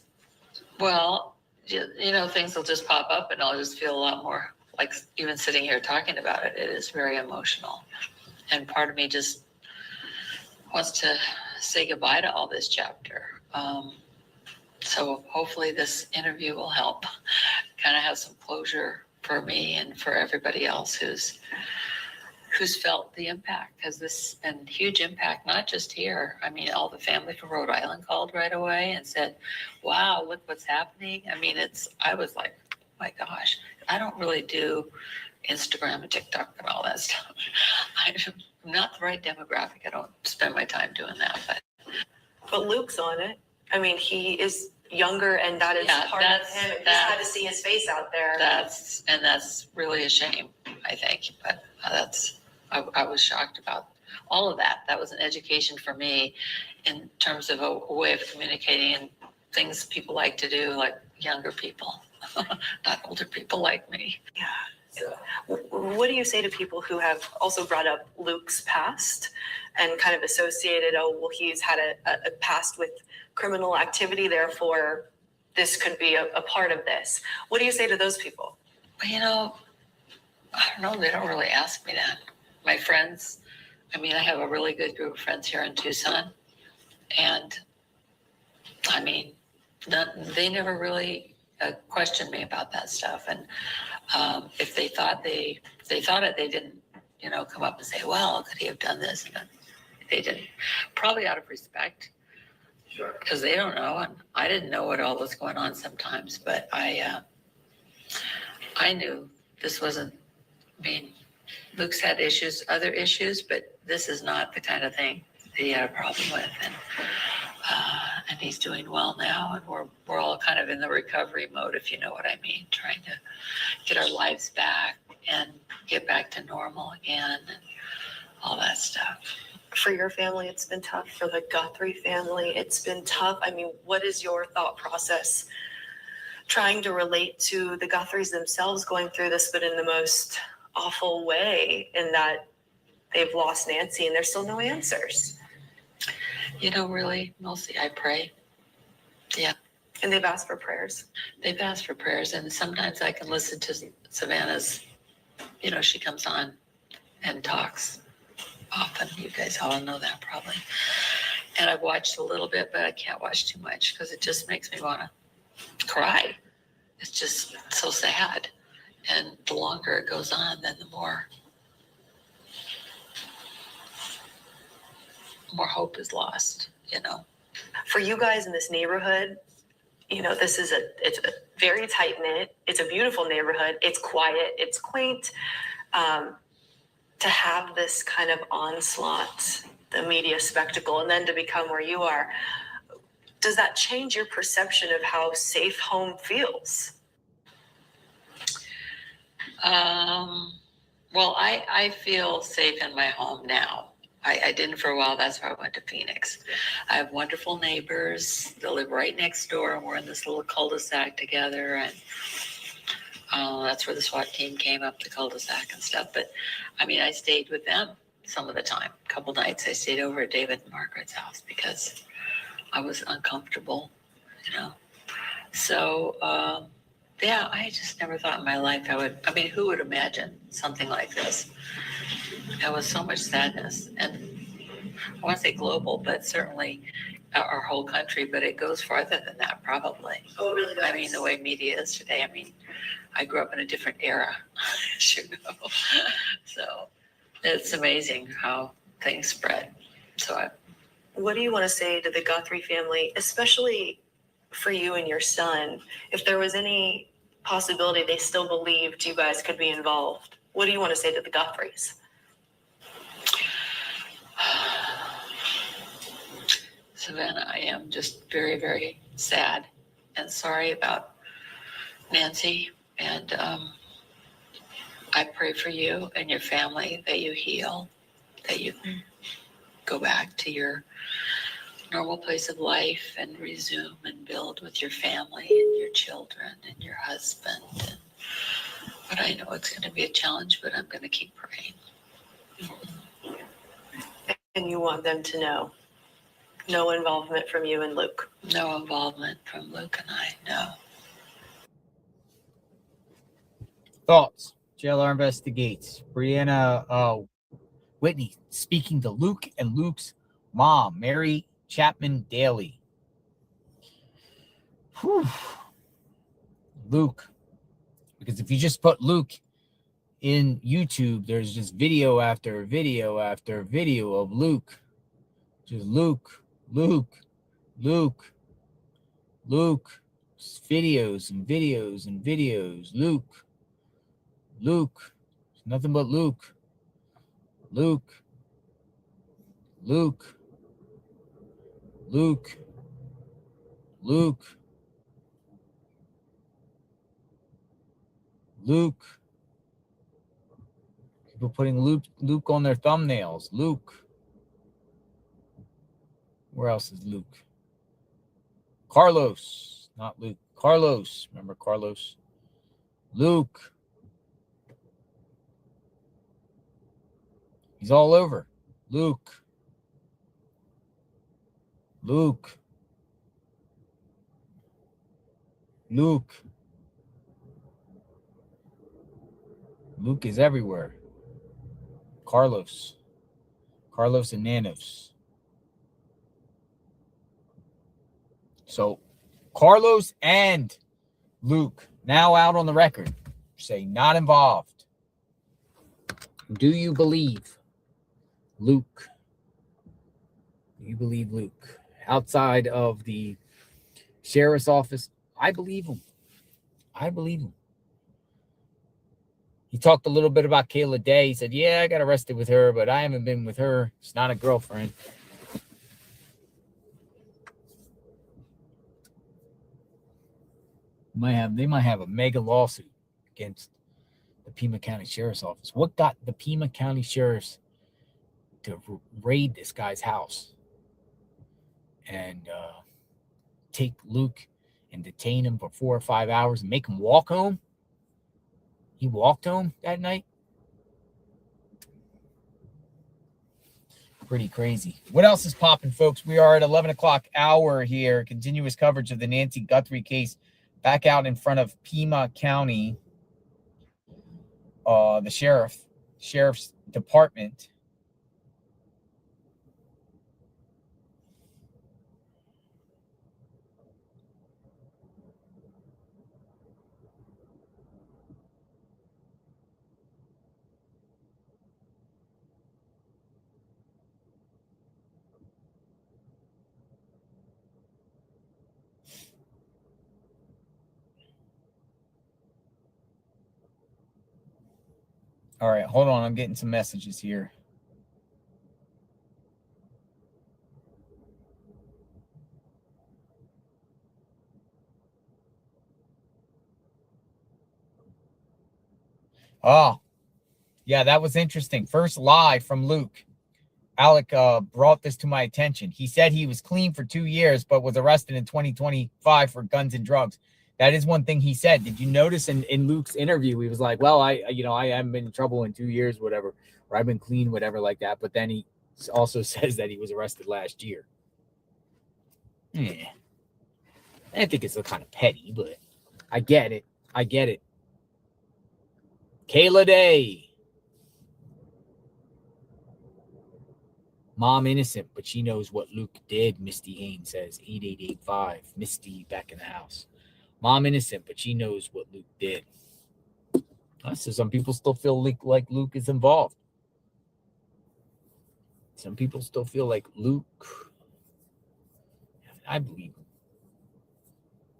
Well, you know, things will just pop up and I'll just feel a lot more like, even sitting here talking about it, it is very emotional. And part of me just wants to say goodbye to all this chapter. So hopefully this interview will help kind of have some closure for me and for everybody else who's felt the impact, because this has been huge impact, not just here. I mean, all the family from Rhode Island called right away and said, wow, look what's happening. I mean, I was like, oh my gosh, I don't really do Instagram and TikTok and all that stuff. I'm not the right demographic. I don't spend my time doing that. But Luke's on it. I mean, he is younger, and that is Yeah, part of him. You just had to see his face out there. That's really a shame, I think. But I was shocked about all of that. That was an education for me in terms of a way of communicating and things people like to do, like younger people, not older people like me. Yeah. So, what do you say to people who have also brought up Luke's past and kind of associated, oh, well, he's had a past with criminal activity, therefore this could be a part of this? What do you say to those people? You know, I don't know. They don't really ask me that. My friends, I mean, I have a really good group of friends here in Tucson. And I mean, they never really questioned me about that stuff. And if they thought they thought it, they didn't, come up and say, well, could he have done this? And they didn't. Probably out of respect. Sure. Because they don't know. And I didn't know what all was going on sometimes. But I knew this wasn't, I mean, Luke's had other issues, but this is not the kind of thing that he had a problem with. And he's doing well now, and we're all kind of in the recovery mode, if you know what I mean, trying to get our lives back and get back to normal again and all that stuff. For your family, it's been tough. For the Guthrie family, it's been tough. I mean, what is your thought process trying to relate to the Guthries themselves going through this, but in the most awful way, in that they've lost Nancy and there's still no answers? Really, mostly I pray. Yeah. And they've asked for prayers. They've asked for prayers, and sometimes I can listen to Savannah's, she comes on and talks often. You guys all know that probably. And I've watched a little bit, but I can't watch too much because it just makes me want to cry. It's just so sad. And the longer it goes on, then the more hope is lost, For you guys in this neighborhood, it's a very tight knit. It's a beautiful neighborhood. It's quiet. It's quaint. To have this kind of onslaught, the media spectacle, and then to become where you are, does that change your perception of how safe home feels? Well, I feel safe in my home now. I didn't for a while. That's why I went to Phoenix. I have wonderful neighbors. They live right next door, and we're in this little cul-de-sac together. And that's where the SWAT team came up the cul-de-sac and stuff. But I mean, I stayed with them some of the time. A couple nights I stayed over at David and Margaret's house because I was uncomfortable, So, yeah, I just never thought in my life who would imagine something like this? There was so much sadness, and I want to say global, but certainly our whole country, but it goes farther than that probably. Oh, it really does. I mean, the way media is today, I grew up in a different era, as you know. So it's amazing how things spread. What do you want to say to the Guthrie family, especially for you and your son, if there was any possibility they still believed you guys could be involved? What do you want to say to the Guthries? Savannah, I am just very, very sad and sorry about Nancy. And I pray for you and your family that you heal, that you go back to your normal place of life and resume and build with your family and your children and your husband. But I know it's going to be a challenge, but I'm going to keep praying. And you want them to know no involvement from you and Luke? No involvement from Luke and I, no. Thoughts. JLR investigates. Brianna Whitney speaking to Luke and Luke's mom, Mary Chapman Daly. Whew. Luke. Because if you just put Luke in YouTube, there's just video after video after video of Luke. Just Luke. Videos and videos and videos. Luke. It's nothing but Luke. Luke. People putting Luke on their thumbnails. Luke. Where else is Luke? Carlos. Not Luke. Carlos. Remember Carlos? Luke. He's all over. Luke. Luke. Luke. Luke is everywhere. Carlos. Carlos and Nanos. So Carlos and Luke now out on the record say not involved. Do you believe Luke? Do you believe Luke? Outside of the sheriff's office, I believe him. I believe him. He talked a little bit about Kayla Day. He said, yeah, I got arrested with her, but I haven't been with her. It's not a girlfriend. They might have a mega lawsuit against the Pima County Sheriff's Office. What got the Pima County Sheriffs to raid this guy's house and take Luke and detain him for 4 or 5 hours and make him walk home? He walked home that night? Pretty crazy. What else is popping, folks? We are at 11 o'clock hour here. Continuous coverage of the Nancy Guthrie case. Back out in front of Pima County, the sheriff's department. All right, hold on. I'm getting some messages here. Oh, yeah, that was interesting. First live from Luke. Alec brought this to my attention. He said he was clean for 2 years, but was arrested in 2025 for guns and drugs. That is one thing he said. Did you notice in Luke's interview, he was like, well, I haven't been in trouble in 2 years, whatever, or I've been clean, whatever like that. But then he also says that he was arrested last year. Yeah. I think it's kind of petty, but I get it. I get it. Kayla Day. Mom innocent, but she knows what Luke did, Misty Haynes says. 8885. Misty back in the house. Mom innocent, but she knows what Luke did. So some people still feel like Luke is involved. Some people still feel like Luke. I believe him.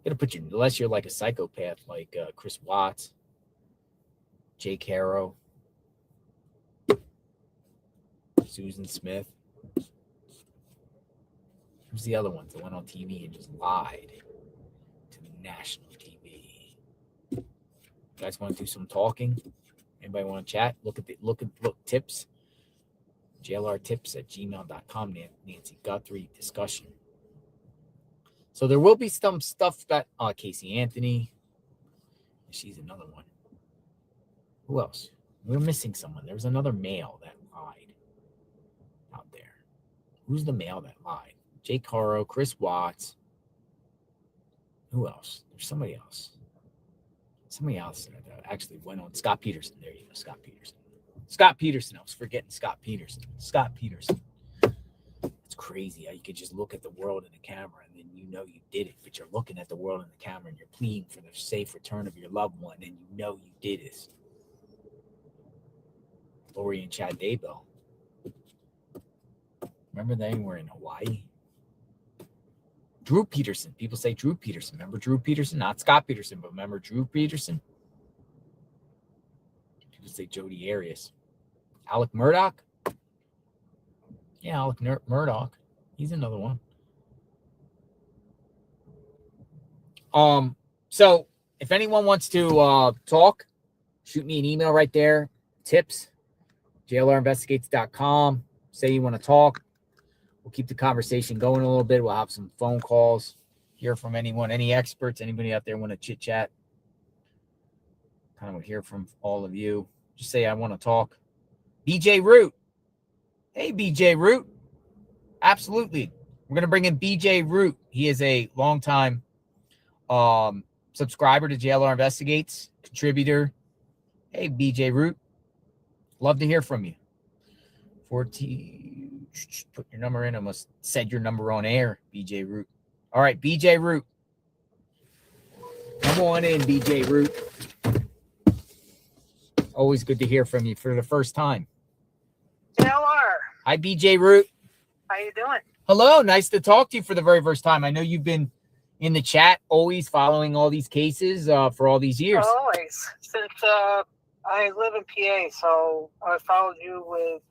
Gonna put you, unless you're like a psychopath like Chris Watts, Jake Harrow, Susan Smith. Who's the other ones that went on TV and just lied to national TV? You guys want to do some talking? Anybody want to chat? Look tips. JLRtips@gmail.com. Nancy Guthrie discussion. So there will be some stuff that Casey Anthony. She's another one. Who else? We're missing someone. There was another male that lied out there. Who's the male that lied? Jake Harrow, Chris Watts. Who else? There's somebody else. Somebody else that actually went on. Scott Peterson. There you go. Scott Peterson. Scott Peterson. I was forgetting Scott Peterson. Scott Peterson. It's crazy how you could just look at the world in the camera and then you know you did it, but you're looking at the world in the camera and you're pleading for the safe return of your loved one and you know you did it. Lori and Chad Daybell. Remember they were in Hawaii? Drew Peterson. People say Drew Peterson. Remember Drew Peterson? Not Scott Peterson, but remember Drew Peterson? People say Jody Arias. Alec Murdoch? Yeah, Alec Murdoch. He's another one. So if anyone wants to talk, shoot me an email right there. Tips, jlrinvestigates.com. Say you want to talk. We'll keep the conversation going a little bit. We'll have some phone calls, hear from anyone, any experts, anybody out there want to chit chat. Kind of hear from all of you. Just say, I want to talk. BJ Root. Hey, BJ Root. Absolutely. We're going to bring in BJ Root. He is a longtime subscriber to JLR Investigates, contributor. Hey, BJ Root. Love to hear from you. 14. Put your number in. I must said your number on air, BJ Root. All right, BJ Root. Come on in, BJ Root. Always good to hear from you for the first time. JLR, Hi, BJ Root. how you doing? Hello. Nice to talk to you for the very first time. I know you've been in the chat, always following all these cases for all these years. Always. Since I live in PA, so I followed you with,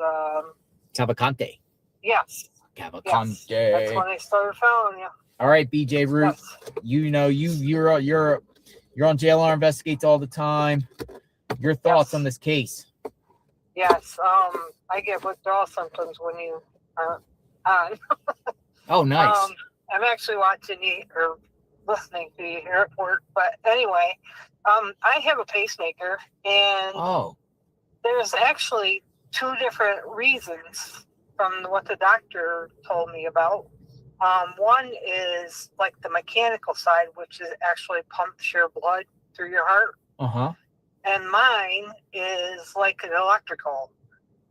Cavalcante. yes. Cavalcante. Yes. That's when I started following you. All right, BJ Root. Yes. You know you're on JLR Investigates all the time. Your thoughts Yes. on this case? Yes. I get withdrawal symptoms when you are on. Oh, nice. I'm actually watching you or listening to you here at work. But anyway, I have a pacemaker, and Oh, there's actually two different reasons from what the doctor told me about. One is like the mechanical side, which is actually pumps your blood through your heart. uh-huh. And mine is like an electrical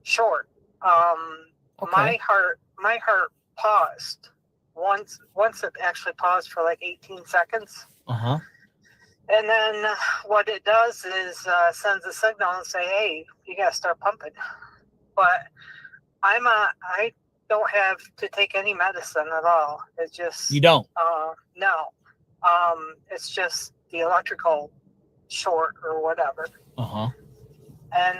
short. Okay. My heart paused once it actually paused for like 18 seconds. Uh-huh. And then what it does is sends a signal and say, hey, you got to start pumping. But I don't have to take any medicine at all. It's just, You don't. no. It's just the electrical short or whatever. Uh-huh. And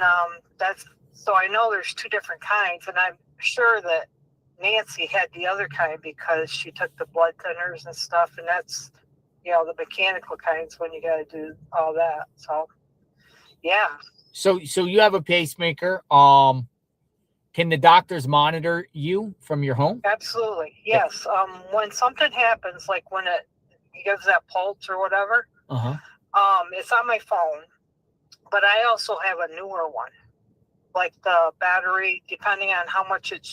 that's, so I know there's two different kinds, and I'm sure that Nancy had the other kind because she took the blood thinners and stuff, and that's, you know, the mechanical kinds when you got to do all that. So, yeah. So you have a pacemaker. Can the doctors monitor you from your home? Absolutely. Yes. When something happens, like when it gives that pulse or whatever, Uh-huh. it's on my phone, but I also have a newer one. Like the battery, depending on how much it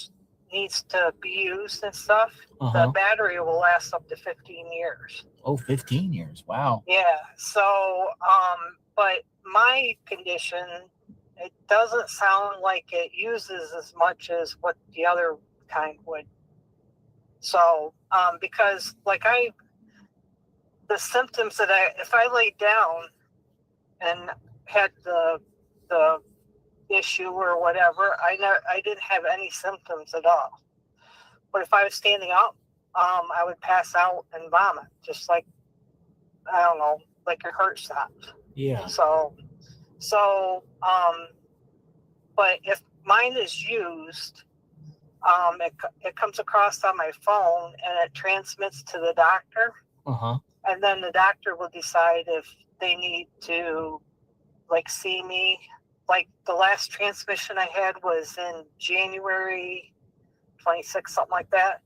needs to be used and stuff, Uh-huh. the battery will last up to 15 years. Oh, 15 years. Wow. Yeah. So, but my condition, it doesn't sound like it uses as much as what the other kind would. So, because like the symptoms that if I laid down and had the issue or whatever, I didn't have any symptoms at all. But if I was standing up, I would pass out and vomit, just like, I don't know, like your heart stopped. Yeah. So, but if mine is used, it comes across on my phone and it transmits to the doctor, Uh-huh. and then the doctor will decide if they need to like see me. Like the last transmission I had was in January 26th, something like that.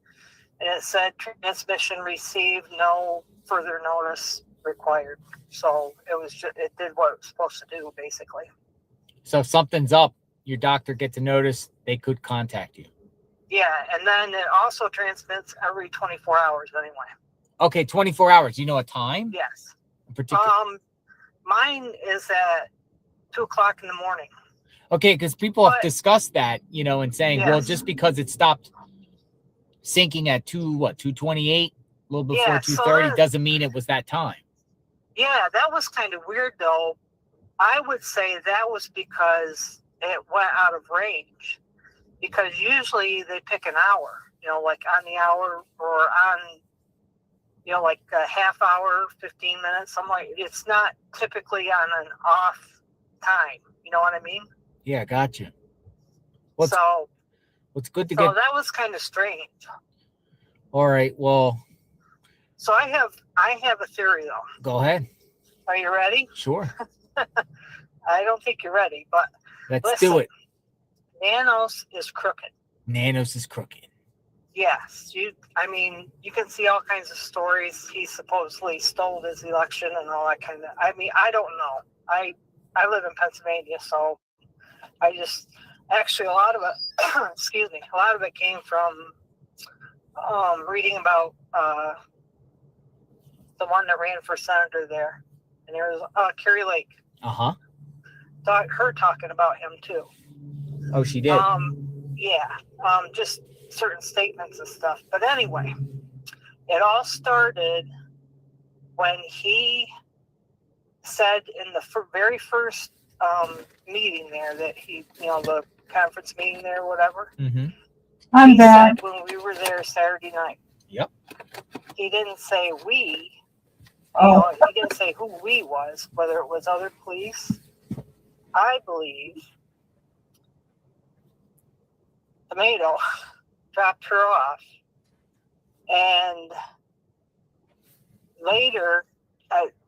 And it said transmission received, no further notice required. So it did what it was supposed to do, basically. So if something's up, your doctor gets a notice, they could contact you. Yeah, and then it also transmits every 24 hours anyway. Okay, 24 hours. You know a time? Yes. In particular? Mine is at 2:00 in the morning. Okay, because people have But- discussed that, you know, and saying, well, Yes. just because it stopped sinking at 228, a little before Yeah, so 230, that- doesn't mean it was that time. Yeah, that was kind of weird though. I would say that was because it went out of range. Because usually they pick an hour, you know, like on the hour or on, you know, like a half hour, 15 minutes, something like. It's not typically on an off time. You know what I mean? Yeah, gotcha. What's good to so get. that was kind of strange. All right, well, So I have a theory though. go ahead. Are you ready? Sure. I don't think you're ready, but Let's do it. Nanos is crooked. Nanos is crooked. Yes, you can see all kinds of stories. He supposedly stole his election and all that kind of. I mean, I don't know. I live in Pennsylvania, so I just actually a lot of it. Excuse me. A lot of it came from reading about the one that ran for senator there, and there was Carrie Lake. Her talking about him too. Oh, she did. Yeah. Just certain statements and stuff. But anyway, it all started when he said in the very first meeting there that he, the conference meeting there, whatever. Mm-hmm. I'm he back. said when we were there Saturday night. Yep. He didn't say we. Oh. He didn't say who we was, whether it was other police. I believe Tomato dropped her off, and later,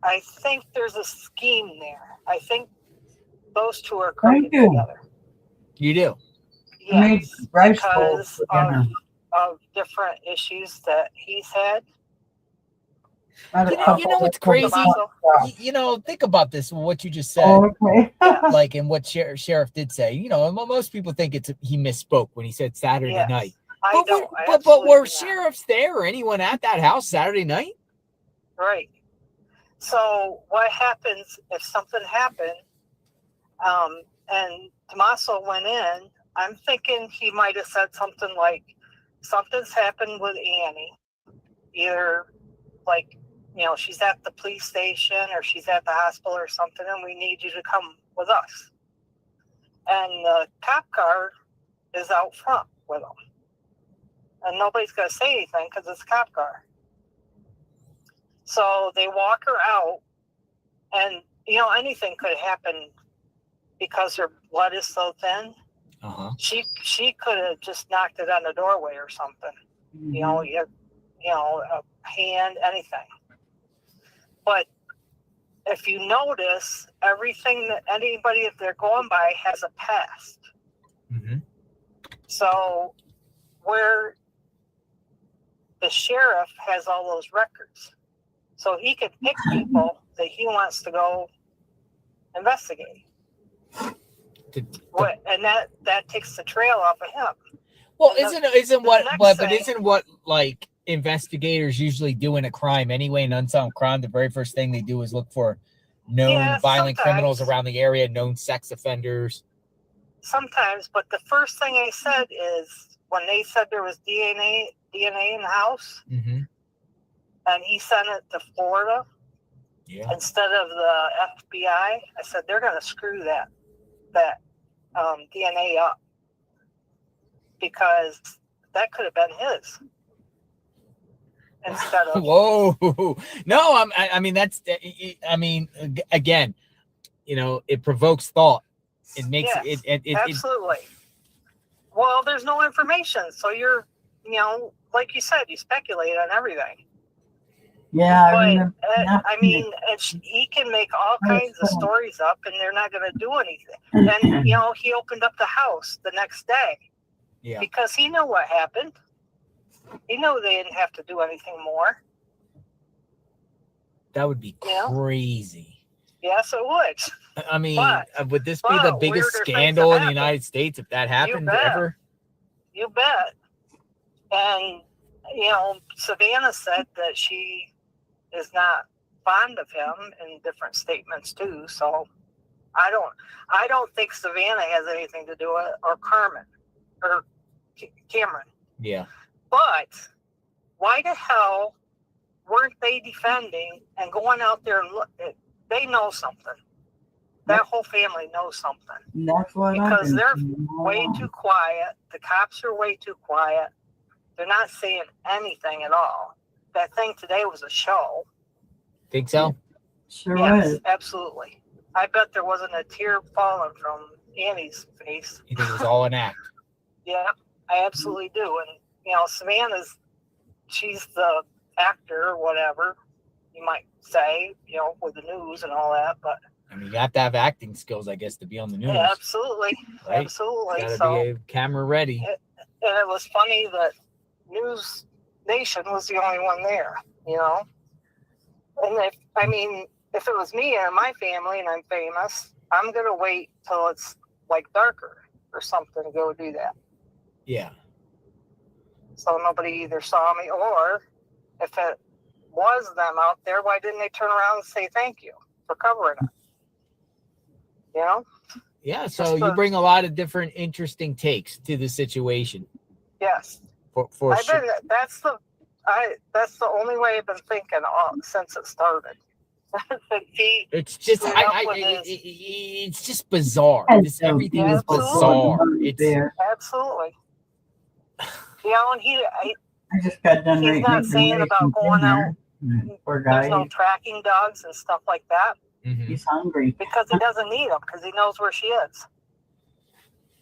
I think there's a scheme there. I think those two are Thank crooked you. together. You do. Made Yes, rice bowls because for dinner. of different issues that he's had. You know what's crazy? Think about this. What you just said. Oh, okay. Like, and what sheriff did say. Most people think he misspoke when he said Saturday Yes, night. I know. But were sheriffs there or anyone at that house Saturday night? Right. So what happens if something happened, and Tommaso went in? I'm thinking he might have said something like, something's happened with Annie. Either like, she's at the police station or she's at the hospital or something, and we need you to come with us. And the cop car is out front with them. And nobody's going to say anything because it's a cop car. So they walk her out, and, anything could happen because her blood is so thin. She could have just knocked it on the doorway or something. A hand, anything. But if you notice, everything that anybody that they're going by has a past. Mm-hmm. So where the sheriff has all those records, so he could pick people that he wants to go investigate. And that takes the trail off of him. Well, isn't what like investigators usually do in a crime anyway, an unsolved crime? The very first thing they do is look for known violent criminals around the area, known sex offenders. Sometimes, but the first thing I said is when they said there was DNA in the house, mm-hmm. and he sent it to Florida instead of the FBI. I said they're going to screw that DNA up, because that could have been his instead of. Whoa, no, again, it provokes thought. It makes it absolutely. Well, there's no information, so you're, like you said, you speculate on everything. Yeah, but he can make all kinds of stories up, and they're not going to do anything. And he opened up the house the next day, because he knew what happened. He knew they didn't have to do anything more. That would be crazy. Yes, it would. I mean, would this be the biggest scandal in the United States if that happened ever? You bet. And Savannah said that she is not fond of him in different statements too. So I don't think Savannah has anything to do with it, or Carmen, or Cameron. Yeah. But why the hell weren't they defending and going out there and look? They know something. That whole family knows something. That's what because they're way too quiet. The cops are way too quiet. They're not saying anything at all. That thing today was a show. Think so? Sure yes, is. Absolutely. I bet there wasn't a tear falling from Annie's face. You think it was all an act? Yeah, I absolutely do. And, Savannah's, she's the actor or whatever, you might say, with the news and all that. But I mean, you have to have acting skills, I guess, to be on the news. Yeah, absolutely. Right? Absolutely. Got to So, be camera ready. and it was funny that News Nation was the only one there, you know? And if it was me and my family and I'm famous, I'm going to wait till it's like darker or something to go do that. Yeah. So nobody either saw me, or if it was them out there, why didn't they turn around and say thank you for covering it? You know? Yeah, so you bring a lot of different interesting takes to the situation. Yes. For sure. That's the only way I've been thinking since it started. It's just it's just bizarre. Everything is bizarre. Absolutely. You know, and I just got done he's not saying about going out. Poor guy. There's no tracking dogs and stuff like that. Mm-hmm. He's hungry Because he doesn't need them, because he knows where she is.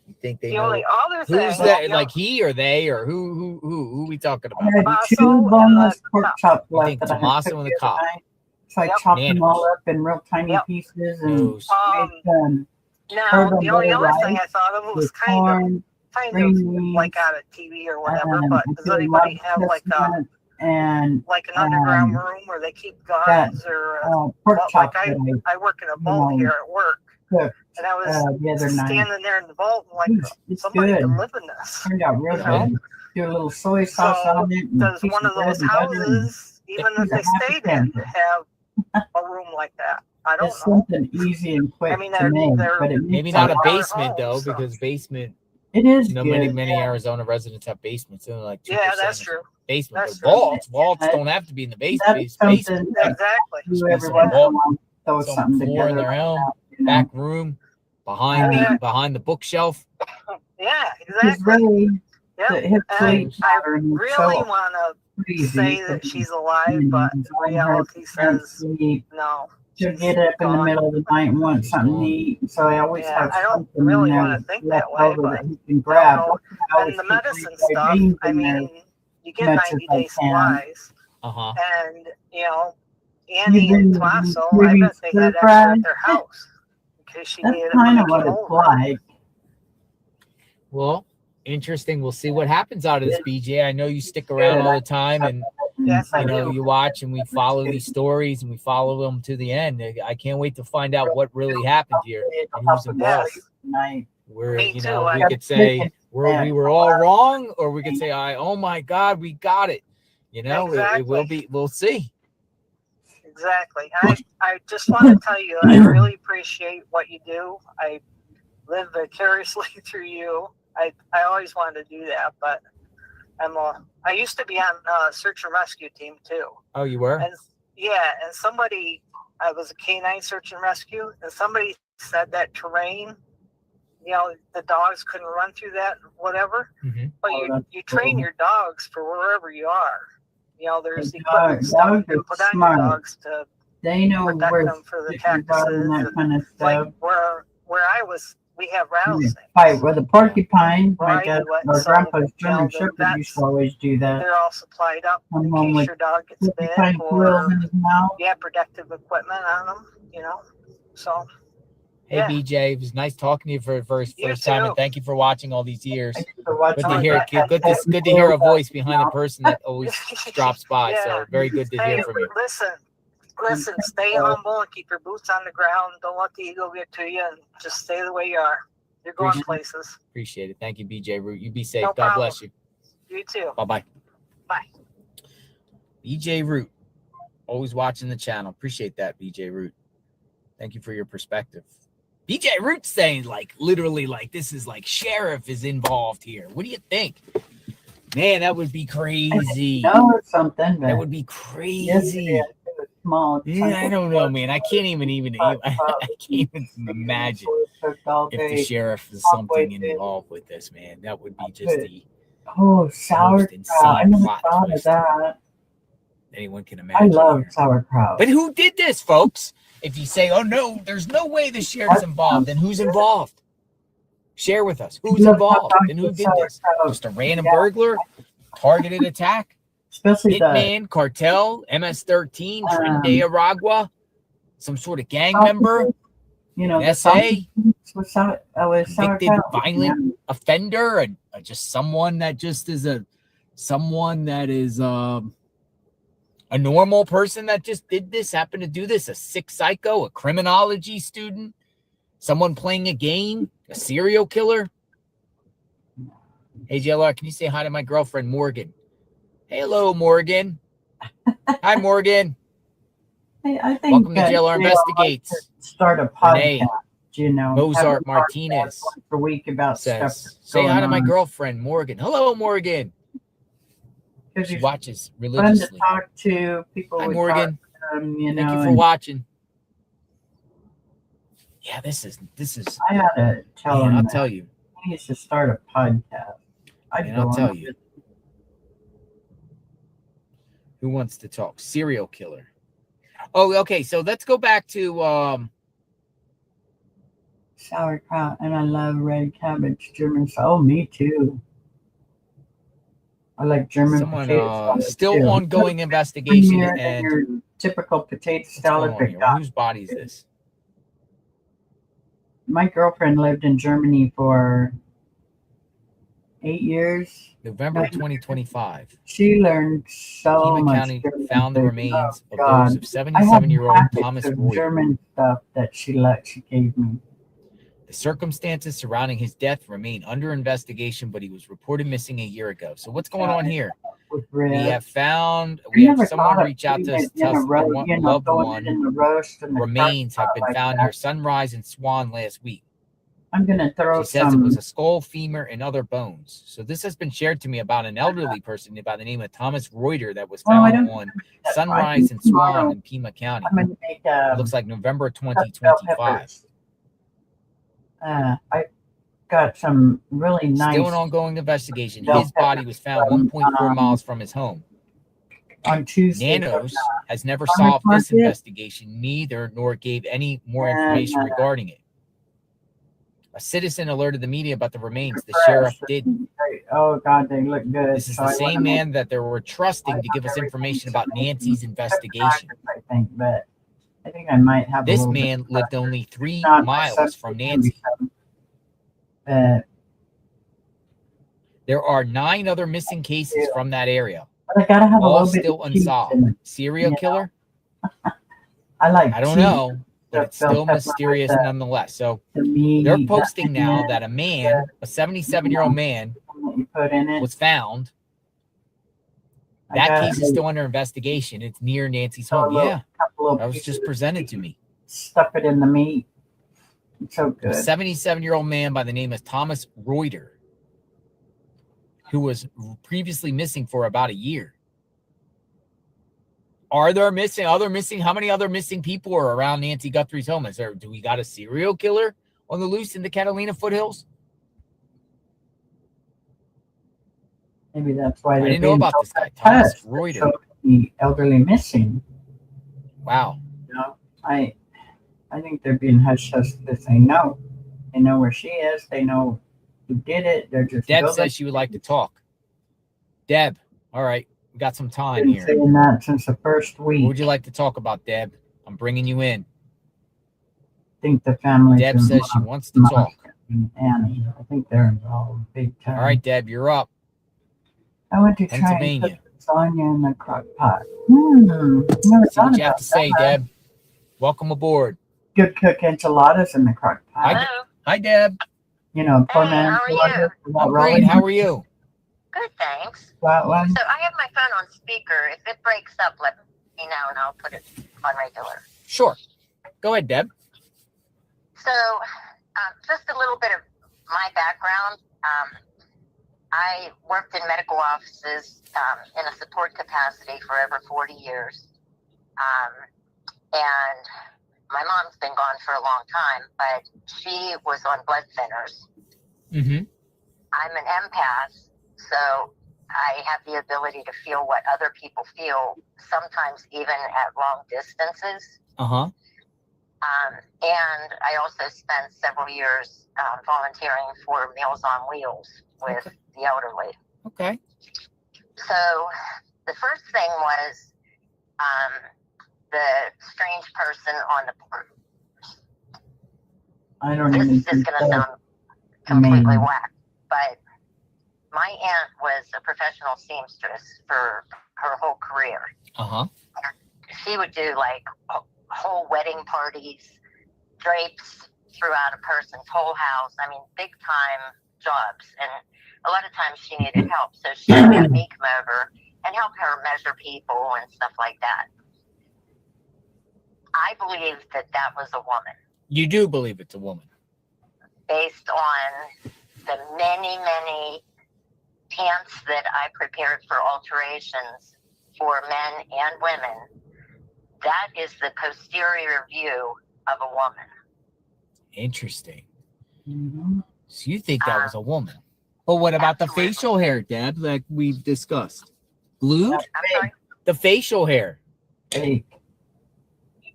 You think they The know? only other thing, Who's that? Like he or they or who we talking about? I had Tommaso 2 boneless and pork cop. chops You left think that I had Tommaso cooked and the the other cop? night. So I Yep. chopped them all Bananas. up in real tiny Yep. pieces and Those. made Now, the only other rice thing I thought of was with kind corn, of green beans, like out of TV or whatever, and but I does threw a lot anybody of have like chestnut and an underground room where they keep guns or pork well, chops like that I work in a vault here at work, cooked and I was the other night. standing there in the vault and like, It's somebody good. can live in this. Turned out real You know? good. Do a little soy sauce So, on it. And a Does piece one of bread those and butter and houses, even if There's a they happy stayed in, camper. have a room like that? I don't It's know. something easy and quick I mean, to make, they're but it Maybe makes not a $1 basement home, though, so- because basement. It is Many good. Arizona residents have basements. They're like 2%. Yeah, that's true. Basement, That's but true. vaults Yeah. don't have to be in the That's basement. something that Exactly. you Space every on once in a wall, while throw some something floor in together. their own, That, you know? back room, behind Yeah. behind the bookshelf. Yeah, It's exactly. really Yep. the hip And sleep I pattern is really so want to crazy. say that she's alive, but reality says sleep. no. She'll She's get up in the gone. middle of the night and want She's something gone. to eat. So I always Yeah, have I don't something really in there wanna think left that way, over but that he can grab. know. I always And the keep medicine refried stuff, beans I in there. mean, you get much as 90 I day can. supplies, Uh-huh. and, you know, Annie You've and been Tommaso, I maybe bet they had extra stir-fried? at their house in case she That's needed it when kind they of what came it's over. like. Well, interesting. We'll see what happens out of this, BJ. I know you stick around all the time, and Yes, I you know do. you watch and we follow these stories and we follow them to the end. I can't wait to find out what really happened here and who's involved. Tonight. Where Me you too, know we I- could say we were all wrong, or we could say, oh my God, we got it. You know, it will be. We'll see. Exactly. I just want to tell you, I really appreciate what you do. I live vicariously through you. I always wanted to do that, but I used to be on search and rescue team too. Oh, you were? And yeah, and I was a canine search and rescue, and somebody said that terrain, you know, the dogs couldn't run through that, whatever. Mm-hmm. But Oh, you train cool. your dogs for wherever you are. You know, there's The equipment dogs stuff you are can put on smart. your dogs to They know protect where them for the stickers are and cactuses. that And kind of like stuff. where I was, we have rattlesnakes. Fight with a porcupine. Where My I dad, do it, our so, grandpa's you know, German the Shepherd vets, used to always do that. They're all supplied up Come in home case with your dog gets bit, porcupine quills or in his mouth. protective equipment on them. You know, so Hey, yeah. BJ, it was nice talking to you for the first You time, too. and thank you for watching all these years. Thank you for watching. Good to hear. Good to hear a voice behind the person that always drops by. Yeah. So very good to Hey, hear from you. listen, stay humble and keep your boots on the ground. Don't let the ego get to you, and just stay the way you are. You're going Appreciate- places. Appreciate it. Thank you, BJ Root. You be safe. No God problem. bless you. You too. Bye-bye. Bye. BJ Root, always watching the channel. Appreciate that, BJ Root. Thank you for your perspective. BJ Root saying literally this is sheriff is involved here. What do you think? Man, that would be crazy. No, it's something. That would be crazy. Yes, it is. It was small. Yeah, I don't know, man. I can't even I can't even imagine if the sheriff is something involved with this, man. That would be just the sauerkraut. insane I never plot thought of twist that. anyone can I imagine. love here. sauerkraut. But who did this, folks? If you say, oh no, there's no way the sheriff's involved, then who's involved? Share with us. Who's involved? And who did this? Just a random burglar? Targeted attack? Especially Hitman, cartel, MS-13, Trinidad, Aragua? Some sort of gang member? You know, An the SA? with sauerkraut. Convicted violent offender, just someone that just is a normal person that just did this, happened to do this, a sick psycho, a criminology student, someone playing a game, a serial killer. Hey, JLR, can you say hi to my girlfriend, Morgan? Hello, Morgan. Hi, Morgan. I think Welcome to that JLR they all Investigates. like to start a Renee podcast, you know. Mozart have a podcast Martinez once a week about stuff says, that's say hi going to my on. girlfriend, Morgan. Hello, Morgan. 'Cause She it's watches fun to religiously. talk to. People Hi, would Morgan. talk to them, you Thank know. you for and watching. Yeah, this is. I had to tell Man, him I'll that tell you. he needs to start a podcast. I'd Man, go I'll on tell it. you. Who wants to talk? Serial killer. Oh, okay. So let's go back to Sauerkraut, and I love red cabbage, German. Oh, me too. I like German someone potato salad still too. ongoing When investigation. you're in And your typical potato what's going salad, on but here? God, Whose body is this? my girlfriend lived in Germany for 8 years. November 9 2025. She learned so Pima much County German. found the but, remains oh of God, those of I have 77-year-old packets Thomas of Reuter. German stuff that she gave me. The circumstances surrounding his death remain under investigation, but he was reported missing a year ago. So what's going on here? With We ribs. have found, I we have never someone thought of reach out to putting us, it in a tell us roast, a you know, loved throwing one. it in the roast and the Remains have crock pot been like found that. near Sunrise and Swan last week. I'm gonna throw She says it was some. a skull, femur, and other bones. So this has been shared to me about an elderly person by the name of Thomas Reuter that was Well, I found don't on I Sunrise think and Swan tomorrow in Pima County. I'm gonna make It looks like November bell 2025. peppers. I got some really nice Still an ongoing investigation. bell His body peppers was found from, 1.4 miles from his home. on Tuesday from Nanos has never farmer's solved this market. investigation, neither nor gave any more And, information regarding it. A citizen alerted the media about the remains. The fresh. sheriff didn't. Oh God, they look good. This is so the I same wanna make man that they were trusting to give us information about Nancy's investigation. I think, but I think I might have a This little man bit lived only 3 not miles from Nancy. But There are 9 other missing cases from that area, I gotta have a all little bit still of cheese unsolved. in it. Serial Yeah. killer? I like I don't cheese, know, but it's bell still pepper mysterious with the nonetheless. So meat, they're the posting now onion that a man, a 77-year-old man, that you put in it. was found. I That got case is still under investigation. It's near Nancy's a home. little- Yeah, couple of that was pieces just of presented cheese, to me. Stuff it in the meat. It's so A good. 77-year-old man by the name of Thomas Reuter, who was previously missing for about a year. Are there missing? How many other missing people are around Nancy Guthrie's home? Do we got a serial killer on the loose in the Catalina foothills? Maybe that's why I they're didn't know being about so this guy, Thomas pressed. Reuter. So the elderly missing. Wow. You know, I think they're being hush hush because they know where she is. They know who did it. They're just Deb building. says she would like to talk. Deb, all right, we got some time Been here. saying that since the first What week. would you like to talk about, Deb? I'm bringing you in. I think the family. Deb says she wants to talk. And Annie. I think they're involved big time. All right, Deb, you're up. I went to try and Pennsylvania. put lasagna in the crock pot. Never See thought what you have about to say, that. Deb. Welcome aboard. Could cook enchiladas in the crock pot. Hi, Hi, Deb. You know, poor Hey, man. how are you? I'm great. How are you? Good, thanks. What one? So I have my phone on speaker. If it breaks up, let me know and I'll put it on regular. Sure. Go ahead, Deb. So just a little bit of my background. I worked in medical offices in a support capacity for over 40 years. And my mom's been gone for a long time, but she was on blood thinners. Mm-hmm. I'm an empath, so I have the ability to feel what other people feel, sometimes even at long distances. Uh-huh. And I also spent several years volunteering for Meals on Wheels with the elderly. Okay. So the first thing was the strange person on the porch. I don't this even is think going to so. sound completely mean- whack, but my aunt was a professional seamstress for her whole career. Uh-huh. She would do like whole wedding parties, drapes throughout a person's whole house. I mean, big time jobs. And a lot of times she needed help. So she would have me come over and help her measure people and stuff like that. I believe that that was a woman. You do believe it's a woman? Based on the many, many pants that I prepared for alterations for men and women, that is the posterior view of a woman. Interesting. Mhm. So you think that was a woman? But what about Absolutely. the facial hair, Deb, like we've discussed? Glued? That's I'm fake. sorry, The facial hair. Fake.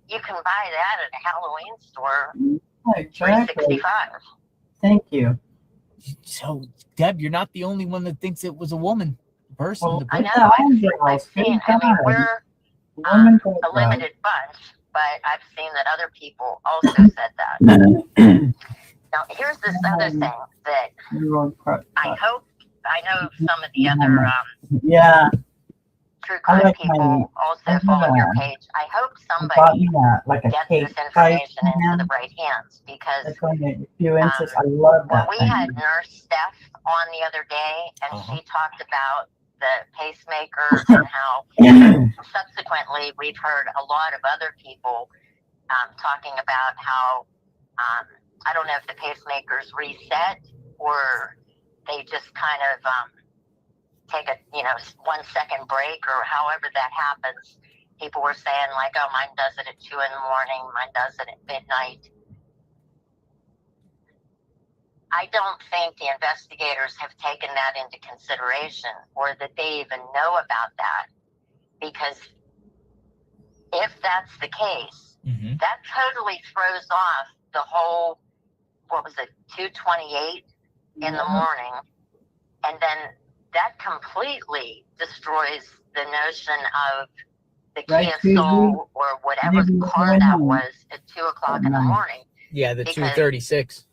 you can buy that at a Halloween store, Exactly. $365. Thank you. So, Deb, you're not the only one that thinks it was a woman person. Well, I With know, the I've eyebrows, seen, good I mean, God. we're Woman a limited bunch, but I've seen that other people also said that. Now, here's this other thing that I hope, I know some of the other Yeah, true I crime like people also follow your page. I hope you bought me somebody that, like a gets cake this type information into hand. the right hands, because That's only a few inches. I love when that we thing. had Nurse Steph on the other day, and she talked about the pacemaker and how subsequently we've heard a lot of other people talking about how I don't know if the pacemakers reset or they just kind of take a 1 second break or however that happens. People were saying like, oh, mine does it at 2 a.m, mine does it at midnight. I don't think the investigators have taken that into consideration, or that they even know about that, because if that's the case, that totally throws off the whole, 2:28 in the morning, and then that completely destroys the notion of the Right, Kia Soul Susie? or whatever Maybe car we'll that know. was at 2 o'clock in the morning. Yeah, the Because 236.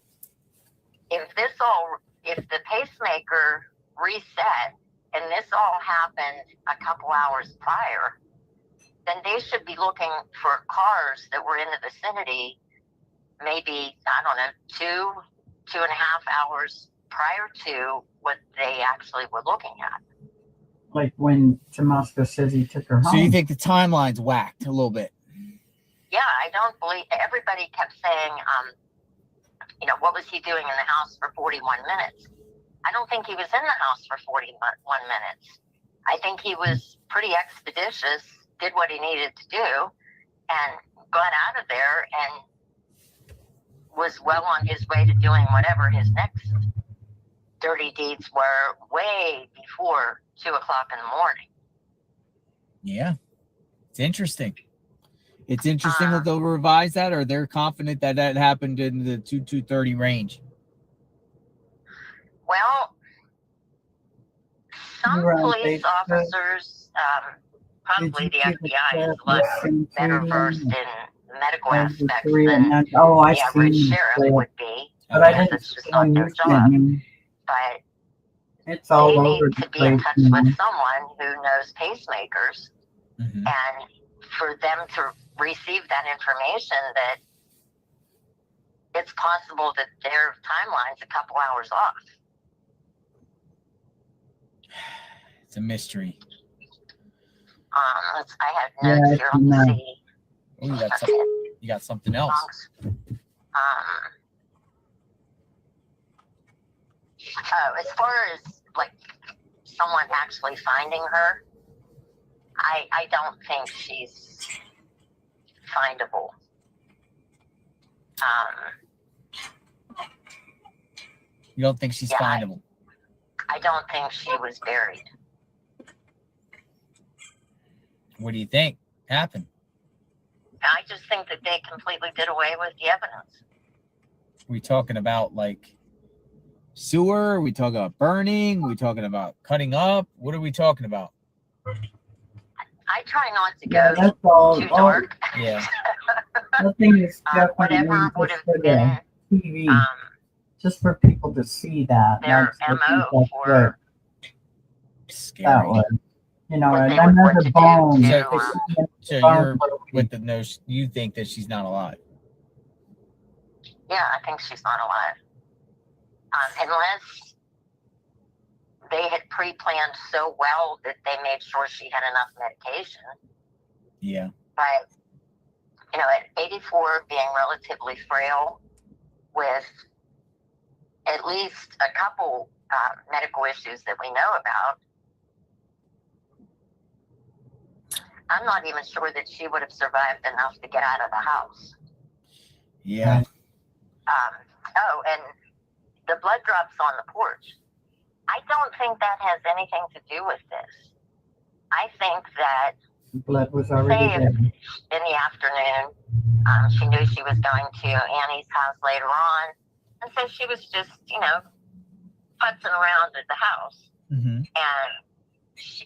If the pacemaker reset and this all happened a couple hours prior, then they should be looking for cars that were in the vicinity, maybe, I don't know, 2.5 hours prior to what they actually were looking at. Like when Tomasco says he took her home. So you think the timeline's whacked a little bit? Yeah, I don't believe, everybody kept saying, what was he doing in the house for 41 minutes? I don't think he was in the house for 41 minutes. I think he was pretty expeditious, did what he needed to do, and got out of there and was well on his way to doing whatever his next dirty deeds were way before 2 o'clock in the morning. Yeah, it's interesting. It's interesting that they'll revise that, or they're confident that that happened in the 2:30 range. Well, some You're on police Facebook. officers, probably the Did you see the FBI is chat a lot with better Cynthia? versed in medical And the aspects three than and then, oh, I the average seen sheriff it. would be. But I because didn't it's see just it not on their YouTube. job. But It's all they over need the to be in place touch now. with someone who knows pacemakers, Mhm. and for them to receive that information, that it's possible that their timeline's a couple hours off. It's a mystery. I have Yeah, notes I here. see Let's that. see. Oh, you got something else. As far as like someone actually finding her, I don't think she's findable. You don't think she's Yeah, findable? I don't think she was buried. What do you think happened? I just think that they completely did away with the evidence. We talking about like sewer? Are we talking about burning? Are we talking about cutting up? What are we talking about? I try not to Yeah, go that's all. too dark. Yeah. Nothing is Whatever definitely would have just for been TV, Um, just for people to see that. their I think MO that's for what that Scary. was. You know, what they another would want to do bone. to, So, They found another so bone you're for a week. with the notion you think that she's not alive. yeah, I think she's not alive. Unless they had pre-planned so well that they made sure she had enough medication. Yeah. But, you know, at 84, being relatively frail with at least a couple medical issues that we know about, I'm not even sure that she would have survived enough to get out of the house. Yeah. Oh, and the blood drops on the porch. I don't think that has anything to do with this. I think that Blood was say already if there. in the afternoon she knew she was going to Annie's house later on, and so she was just, you know, putzing around at the house. Mm-hmm. And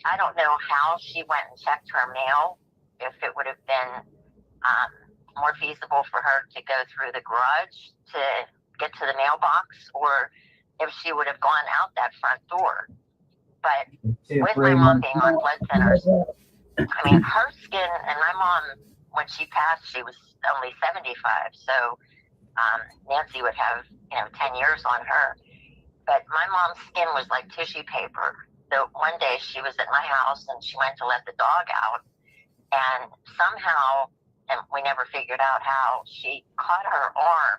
I don't know how she went and checked her mail, if it would have been more feasible for her to go through the garage to get to the mailbox, or if she would have gone out that front door. But with my mom being on blood thinners, I mean, her skin, and my mom, when she passed, she was only 75, so Nancy would have, you know, 10 years on her. But my mom's skin was like tissue paper. So one day she was at my house and she went to let the dog out, and somehow, and we never figured out how, she caught her arm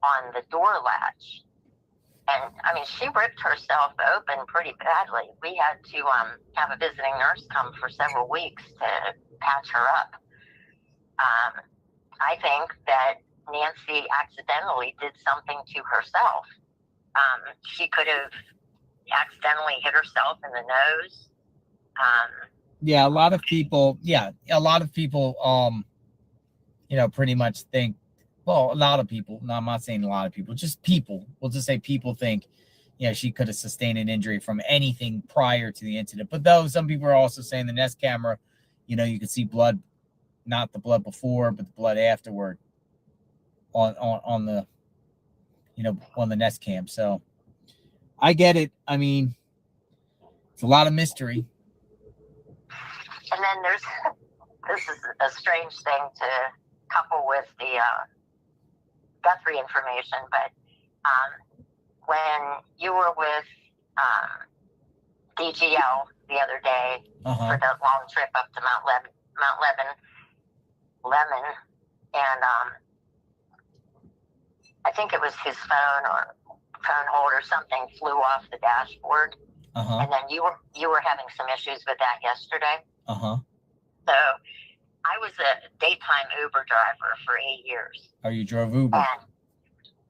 on the door latch. And I mean, she ripped herself open pretty badly. We had to have a visiting nurse come for several weeks to patch her up. I think that Nancy accidentally did something to herself. She could have accidentally hit herself in the nose. Yeah, a lot of people, you know, pretty much think, well, a lot of people, no, I'm not saying a lot of people, just people, we'll just say people think, you know, she could have sustained an injury from anything prior to the incident. But though some people are also saying the Nest camera, you know, you can see blood, not the blood before, but the blood afterward on the, you know, on the Nest cam. So I get it. I mean, it's a lot of mystery. And then this is a strange thing to couple with the Guthrie information, but when you were with DGL the other day for the long trip up to Mount Lemon, and I think it was his phone or phone hold or something flew off the dashboard, and then you were having some issues with that yesterday. So I was a daytime Uber driver for 8 years. Oh, you drove Uber? And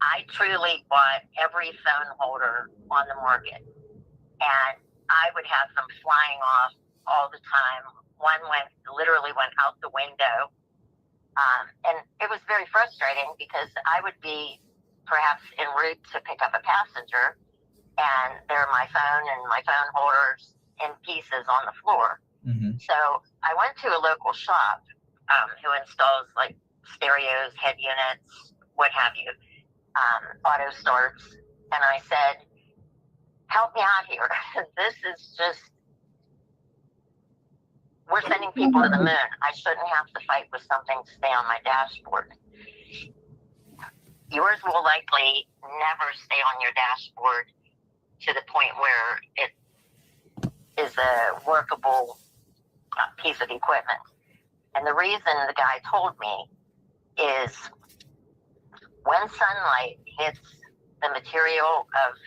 I truly bought every phone holder on the market. And I would have them flying off all the time. One literally went out the window. And it was very frustrating because I would be perhaps en route to pick up a passenger, and there my phone and my phone holders in pieces on the floor. So I went to a local shop who installs like stereos, head units, what have you, auto starts. And I said, help me out here. This is just, we're sending people to the moon. I shouldn't have to fight with something to stay on my dashboard. Yours will likely never stay on your dashboard to the point where it is a workable piece of equipment. And the reason the guy told me is when sunlight hits the material of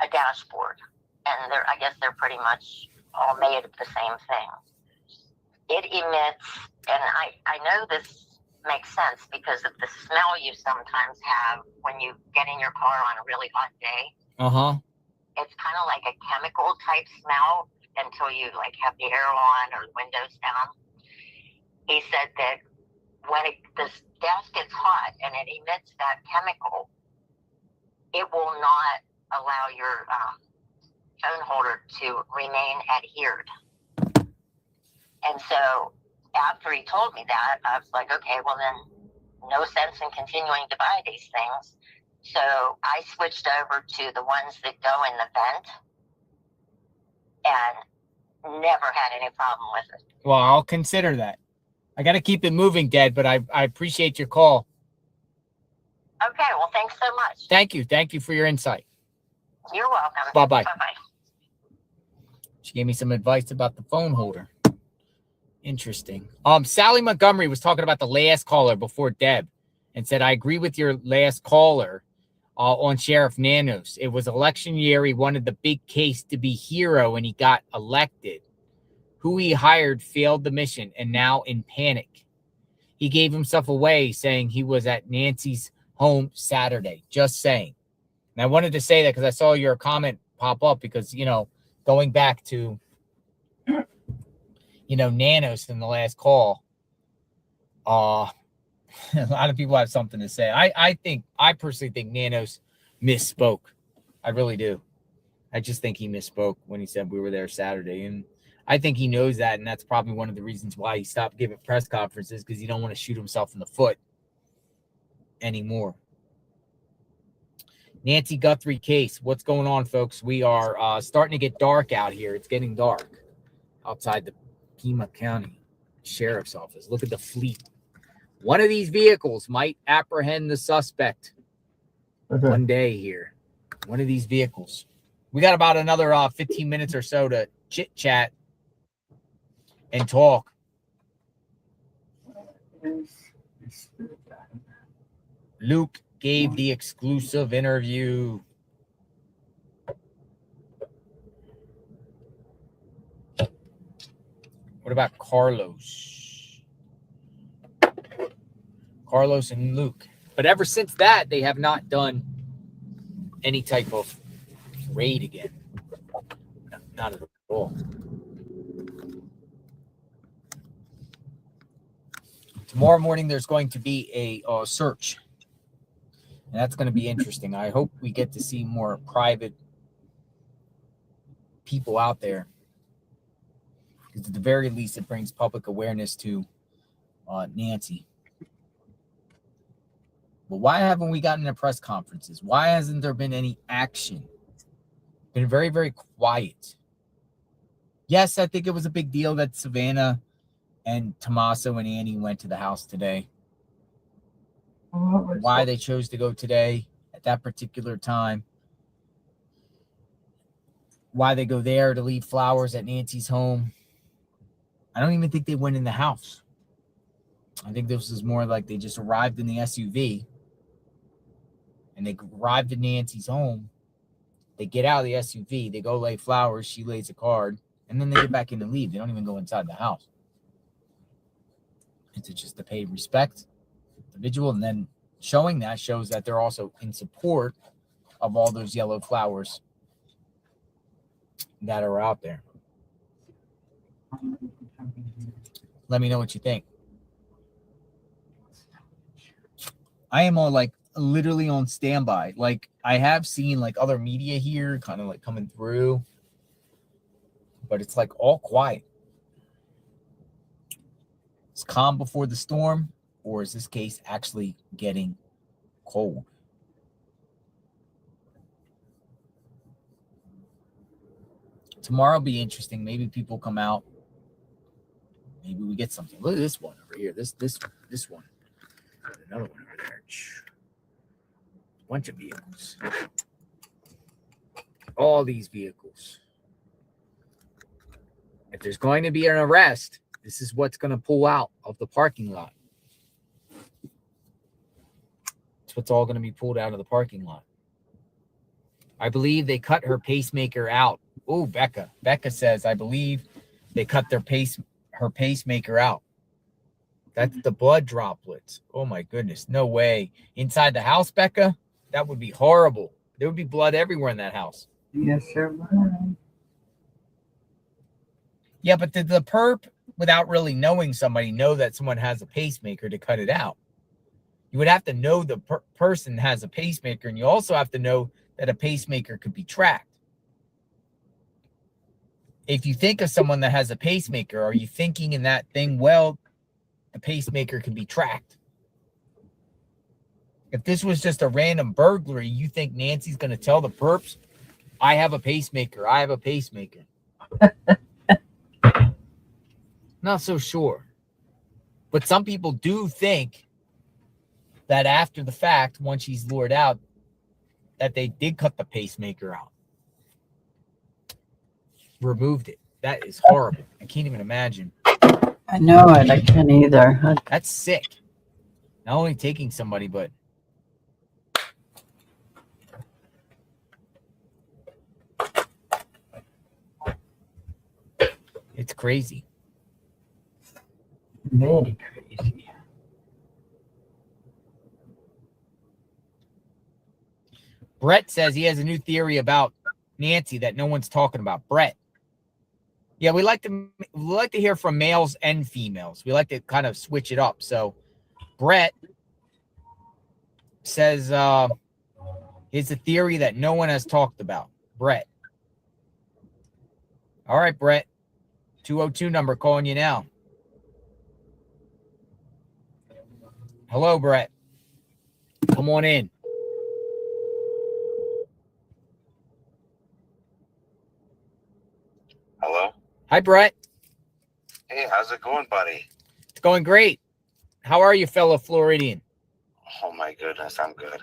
a dashboard, and I guess they're pretty much all made of the same thing, it emits, and I know this makes sense because of the smell you sometimes have when you get in your car on a really hot day. It's kind of like a chemical type smell until you like have the air on or the windows down. He said that when the gas gets hot and it emits that chemical, it will not allow your phone holder to remain adhered. And so after he told me that, I was like, okay, well then no sense in continuing to buy these things. So I switched over to the ones that go in the vent and never had any problem with it. Well, I'll consider that. I got to keep it moving, Dad, but I appreciate your call. Okay, well, thanks so much. Thank you. Thank you for your insight. You're welcome. Bye-bye. Bye-bye. She gave me some advice about the phone holder. Interesting. Sally Montgomery was talking about the last caller before Deb and said, I agree with your last caller on Sheriff Nanos. It was election year. He wanted the big case to be hero and he got elected. Who he hired failed the mission and now in panic. He gave himself away saying he was at Nancy's home Saturday. Just saying. And I wanted to say that because I saw your comment pop up because, you know, going back to, you know, Nanos in the last call, a lot of people have something to say. I personally think Nanos misspoke. I really do. I just think he misspoke when he said we were there Saturday. And I think he knows that. And that's probably one of the reasons why he stopped giving press conferences, because he don't want to shoot himself in the foot anymore. Nancy Guthrie case. What's going on, folks? We are starting to get dark out here. It's getting dark outside the Pima County Sheriff's Office. Look at the fleet. One of these vehicles might apprehend the suspect one day here. One of these vehicles. We got about another 15 minutes or so to chit-chat and talk. Luke gave the exclusive interview. What about Carlos? Carlos and Luke. But ever since that, they have not done any type of raid again. No, not at all. Tomorrow morning, there's going to be a search. And that's going to be interesting. I hope we get to see more private people out there. Because at the very least, it brings public awareness to Nancy. But why haven't we gotten the press conferences? Why hasn't there been any action? Been very, very quiet. Yes, I think it was a big deal that Savannah and Tommaso and Annie went to the house today. Why they chose to go today at that particular time. Why they go there to leave flowers at Nancy's home. I don't even think they went in the house. I think this is more like they just arrived in the SUV and they arrived in Nancy's home. They get out of the SUV, they go lay flowers, she lays a card, and then they get back in and leave. They don't even go inside the house. It's just to pay respect, individual, and then showing that shows that they're also in support of all those yellow flowers that are out there. Let me know what you think. I am all like literally on standby. Like I have seen like other media here kind of like coming through, but it's like all quiet. It's calm before the storm, or is this case actually getting cold? Tomorrow will be interesting. Maybe people come out. Maybe we get something. Look at this one over here. This one. Another one over there. Bunch of vehicles. All these vehicles. If there's going to be an arrest, this is what's going to pull out of the parking lot. It's what's all going to be pulled out of the parking lot. I believe they cut her pacemaker out. Oh, Becca. Becca says, I believe they cut her pacemaker out. That's the blood droplets. Oh, my goodness. No way. Inside the house, Becca? That would be horrible. There would be blood everywhere in that house. Yes, sir. Yeah, but did the perp, without really knowing somebody, know that someone has a pacemaker to cut it out? You would have to know the person has a pacemaker, and you also have to know that a pacemaker could be tracked. If you think of someone that has a pacemaker, are you thinking in that thing, well, the pacemaker can be tracked? If this was just a random burglary, you think Nancy's going to tell the perps, I have a pacemaker. I have a pacemaker. Not so sure. But some people do think that after the fact, once she's lured out, that they did cut the pacemaker out. Removed it. That is horrible. I can't even imagine. I know it. I can't either. That's sick. Not only taking somebody, but it's crazy. Very crazy. Brett says he has a new theory about Nancy that no one's talking about. Brett. Yeah, we like to hear from males and females. We like to kind of switch it up. So Brett says it's a theory that no one has talked about. Brett. All right, Brett. 202 number calling you now. Hello, Brett. Come on in. Hello? Hi, Brett. Hey, how's it going, buddy? It's going great. How are you, fellow Floridian? Oh, my goodness, I'm good.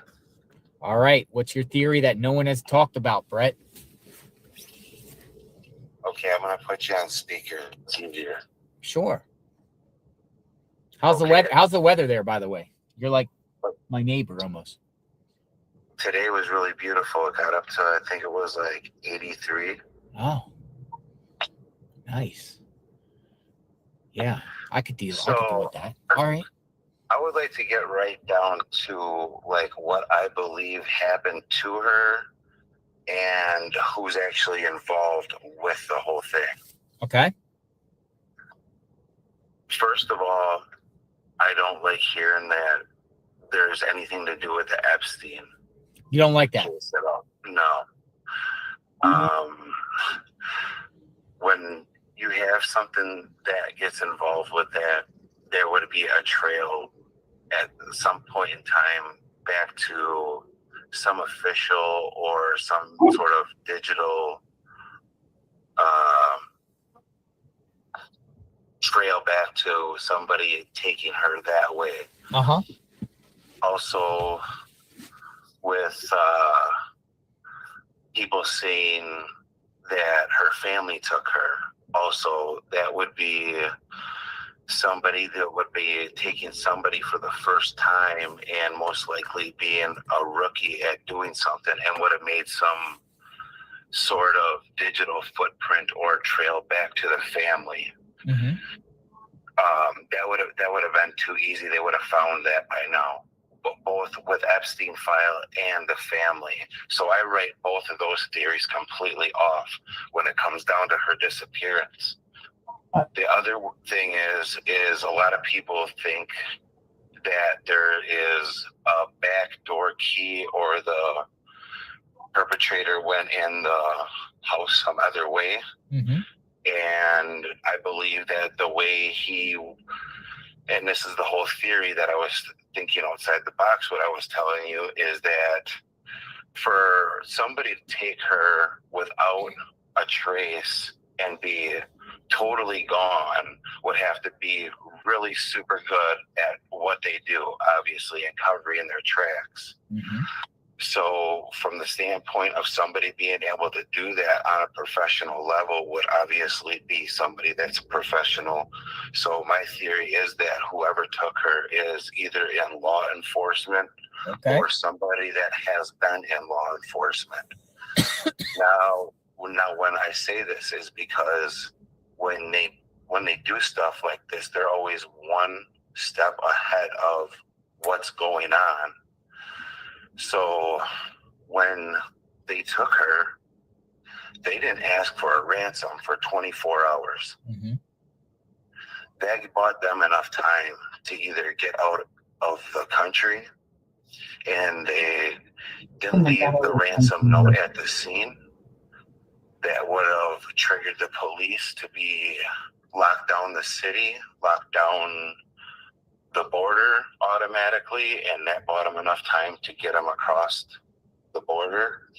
All right. What's your theory that no one has talked about, Brett? Okay, I'm going to put you on speaker. It's easier. Sure. How's the weather? How's the weather there, by the way? You're like my neighbor almost. Today was really beautiful. It got up to, I think it was like 83. Oh, nice. Yeah, I could deal with that. All right. I would like to get right down to like what I believe happened to her and who's actually involved with the whole thing. Okay. First of all, I don't like hearing that there's anything to do with the Epstein. You don't like that? Case at all. No. When you have something that gets involved with that, there would be a trail at some point in time back to some official or some sort of digital trail back to somebody taking her that way. Uh-huh. Also, with people saying that her family took her, also that would be somebody that would be taking somebody for the first time and most likely being a rookie at doing something and would have made some sort of digital footprint or trail back to the family. Mm-hmm. That would have been too easy. They would have found that by now, both with Epstein file and the family. So I write both of those theories completely off when it comes down to her disappearance. The other thing is a lot of people think that there is a backdoor key or the perpetrator went in the house some other way. Mm-hmm. And I believe that the way and this is the whole theory that I was thinking outside the box, what I was telling you is that for somebody to take her without a trace and be totally gone would have to be really super good at what they do, obviously, and covering their tracks. Mm-hmm. So from the standpoint of somebody being able to do that on a professional level would obviously be somebody that's a professional. So my theory is that whoever took her is either in law enforcement or somebody that has been in law enforcement. Now, when I say this is because when they do stuff like this, they're always one step ahead of what's going on. So when they took her, they didn't ask for a ransom for 24 hours. Mm-hmm. That bought them enough time to either get out of the country, and they didn't leave the ransom note at the scene. That would have triggered the police to be locked down the city, locked down the border automatically, and that bought him enough time to get him across the border.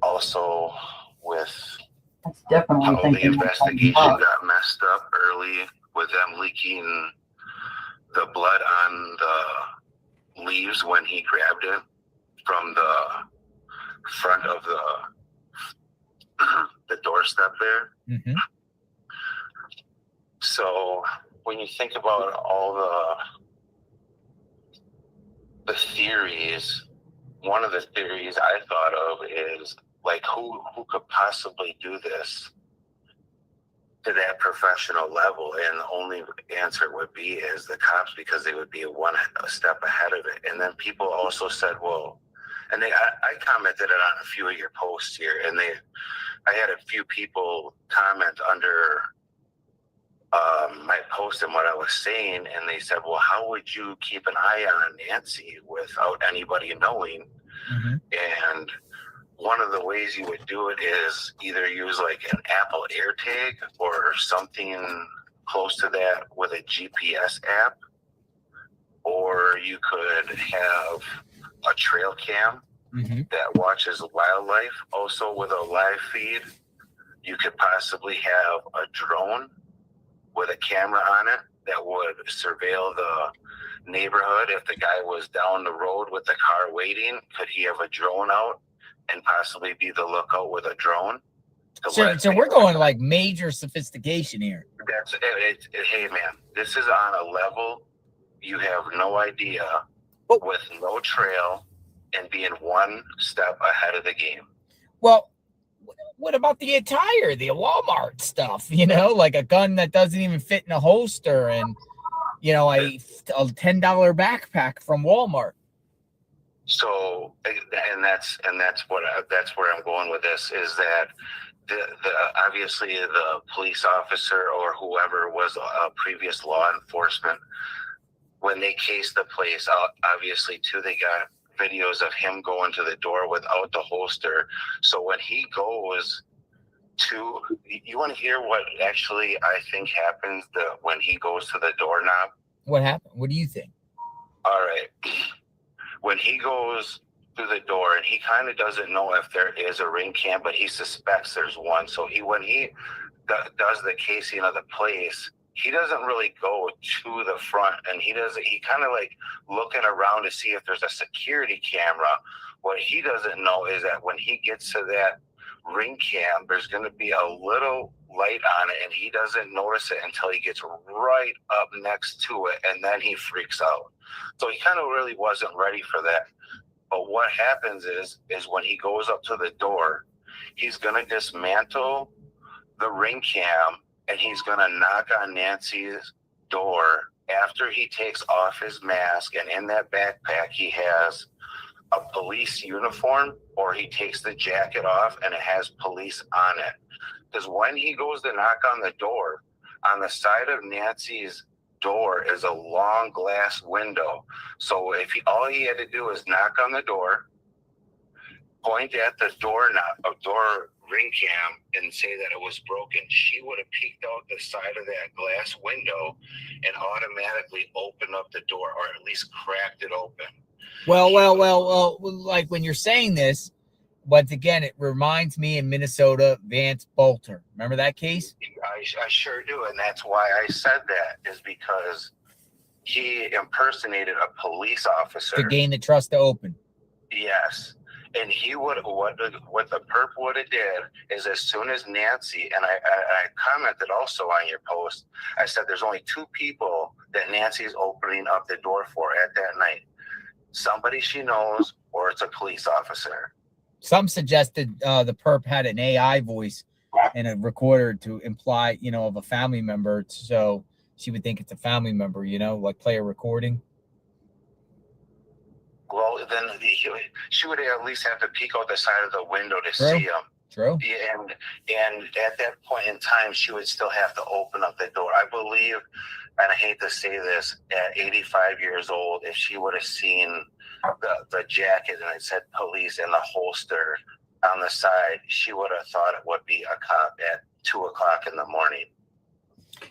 Also, with That's definitely how the thinking investigation got messed up early with them leaking the blood on the leaves when he grabbed it from the front of the doorstep there. Mm-hmm. So when you think about all the theories, one of the theories I thought of is like who could possibly do this to that professional level, and the only answer would be is the cops, because they would be a step ahead of it. And then people also said, well, and I commented it on a few of your posts here, and I had a few people comment under my post and what I was saying, and they said, well, how would you keep an eye on Nancy without anybody knowing? Mm-hmm. And one of the ways you would do it is either use like an Apple AirTag or something close to that with a GPS app, or you could have a trail cam that watches wildlife. Also with a live feed, you could possibly have a drone with a camera on it that would surveil the neighborhood. If the guy was down the road with the car waiting, could he have a drone out and possibly be the lookout with a drone? So we're going like major sophistication here. That's it. Hey man, this is on a level you have no idea, with no trail and being one step ahead of the game. Well, what about the attire, the Walmart stuff, like a gun that doesn't even fit in a holster, and a $10 backpack from Walmart? So, and that's where I'm going with this, is that the obviously the police officer or whoever was a previous law enforcement, when they cased the place out, obviously too, they got videos of him going to the door without the holster. So when he goes to, you want to hear what actually I think happens when he goes to the doorknob? What happened? What do you think? All right. When he goes through the door, and he kind of doesn't know if there is a ring cam, but he suspects there's one. So when he does the casing of the place, he doesn't really go to the front, and he kind of like looking around to see if there's a security camera. What he doesn't know is that when he gets to that ring cam, there's going to be a little light on it, and he doesn't notice it until he gets right up next to it, and then he freaks out. So he kind of really wasn't ready for that. But what happens is when he goes up to the door, he's going to dismantle the ring cam, and he's going to knock on Nancy's door after he takes off his mask, and in that backpack he has a police uniform, or he takes the jacket off and it has police on it. Because when he goes to knock on the door, on the side of Nancy's door is a long glass window. So all he had to do is knock on the door, point at the door ring cam, and say that it was broken, she would have peeked out the side of that glass window and automatically opened up the door, or at least cracked it open. Well, like when you're saying this, once again, it reminds me in Minnesota, Vance Bolter. Remember that case? I sure do, and that's why I said that, is because he impersonated a police officer to gain the trust to open. Yes. And he would, what the perp would have did is, as soon as Nancy, and I commented also on your post, I said there's only two people that Nancy's opening up the door for at that night. Somebody she knows, or it's a police officer. Some suggested the perp had an AI voice and a recorder to imply, of a family member, so she would think it's a family member, like play a recording. Well, then she would at least have to peek out the side of the window to see him. True. And at that point in time, she would still have to open up the door. I believe, and I hate to say this, at 85 years old, if she would have seen the jacket and it said police and the holster on the side, she would have thought it would be a cop at 2:00 in the morning.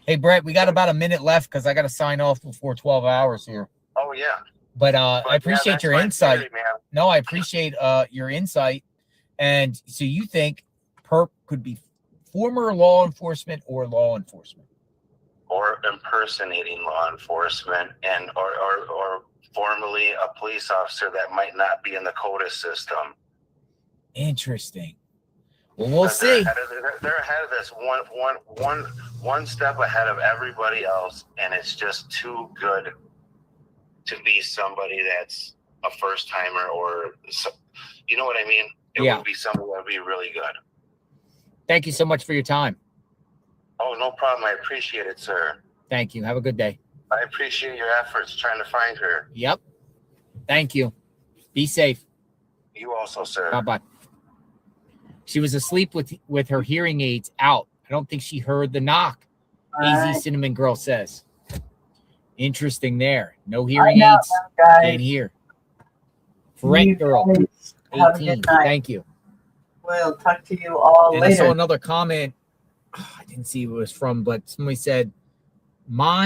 Hey, Brett, we got about a minute left because I got to sign off before 12 hours here. Oh yeah. But I appreciate that's your my insight. theory, man. No, I appreciate your insight. And so you think perp could be former law enforcement or law enforcement? Or impersonating law enforcement, and or formerly a police officer that might not be in the CODA system. Interesting. Well, we'll But see. They're ahead of this one step ahead of everybody else, and it's just too good to be somebody that's a first timer, or you know what I mean? It Yeah. would be somebody that would be really good. Thank you so much for your time. Oh, no problem. I appreciate it, sir. Thank you. Have a good day. I appreciate your efforts trying to find her. Yep. Thank you. Be safe. You also, sir. Bye-bye. She was asleep with her hearing aids out. I don't think she heard the knock. AZ Cinnamon Girl says. Interesting there. No hearing aids. Can't hear. Correct, girl. 18. Thank you. We'll talk to you all And later. I saw another comment. I didn't see who it was from, but somebody said, mine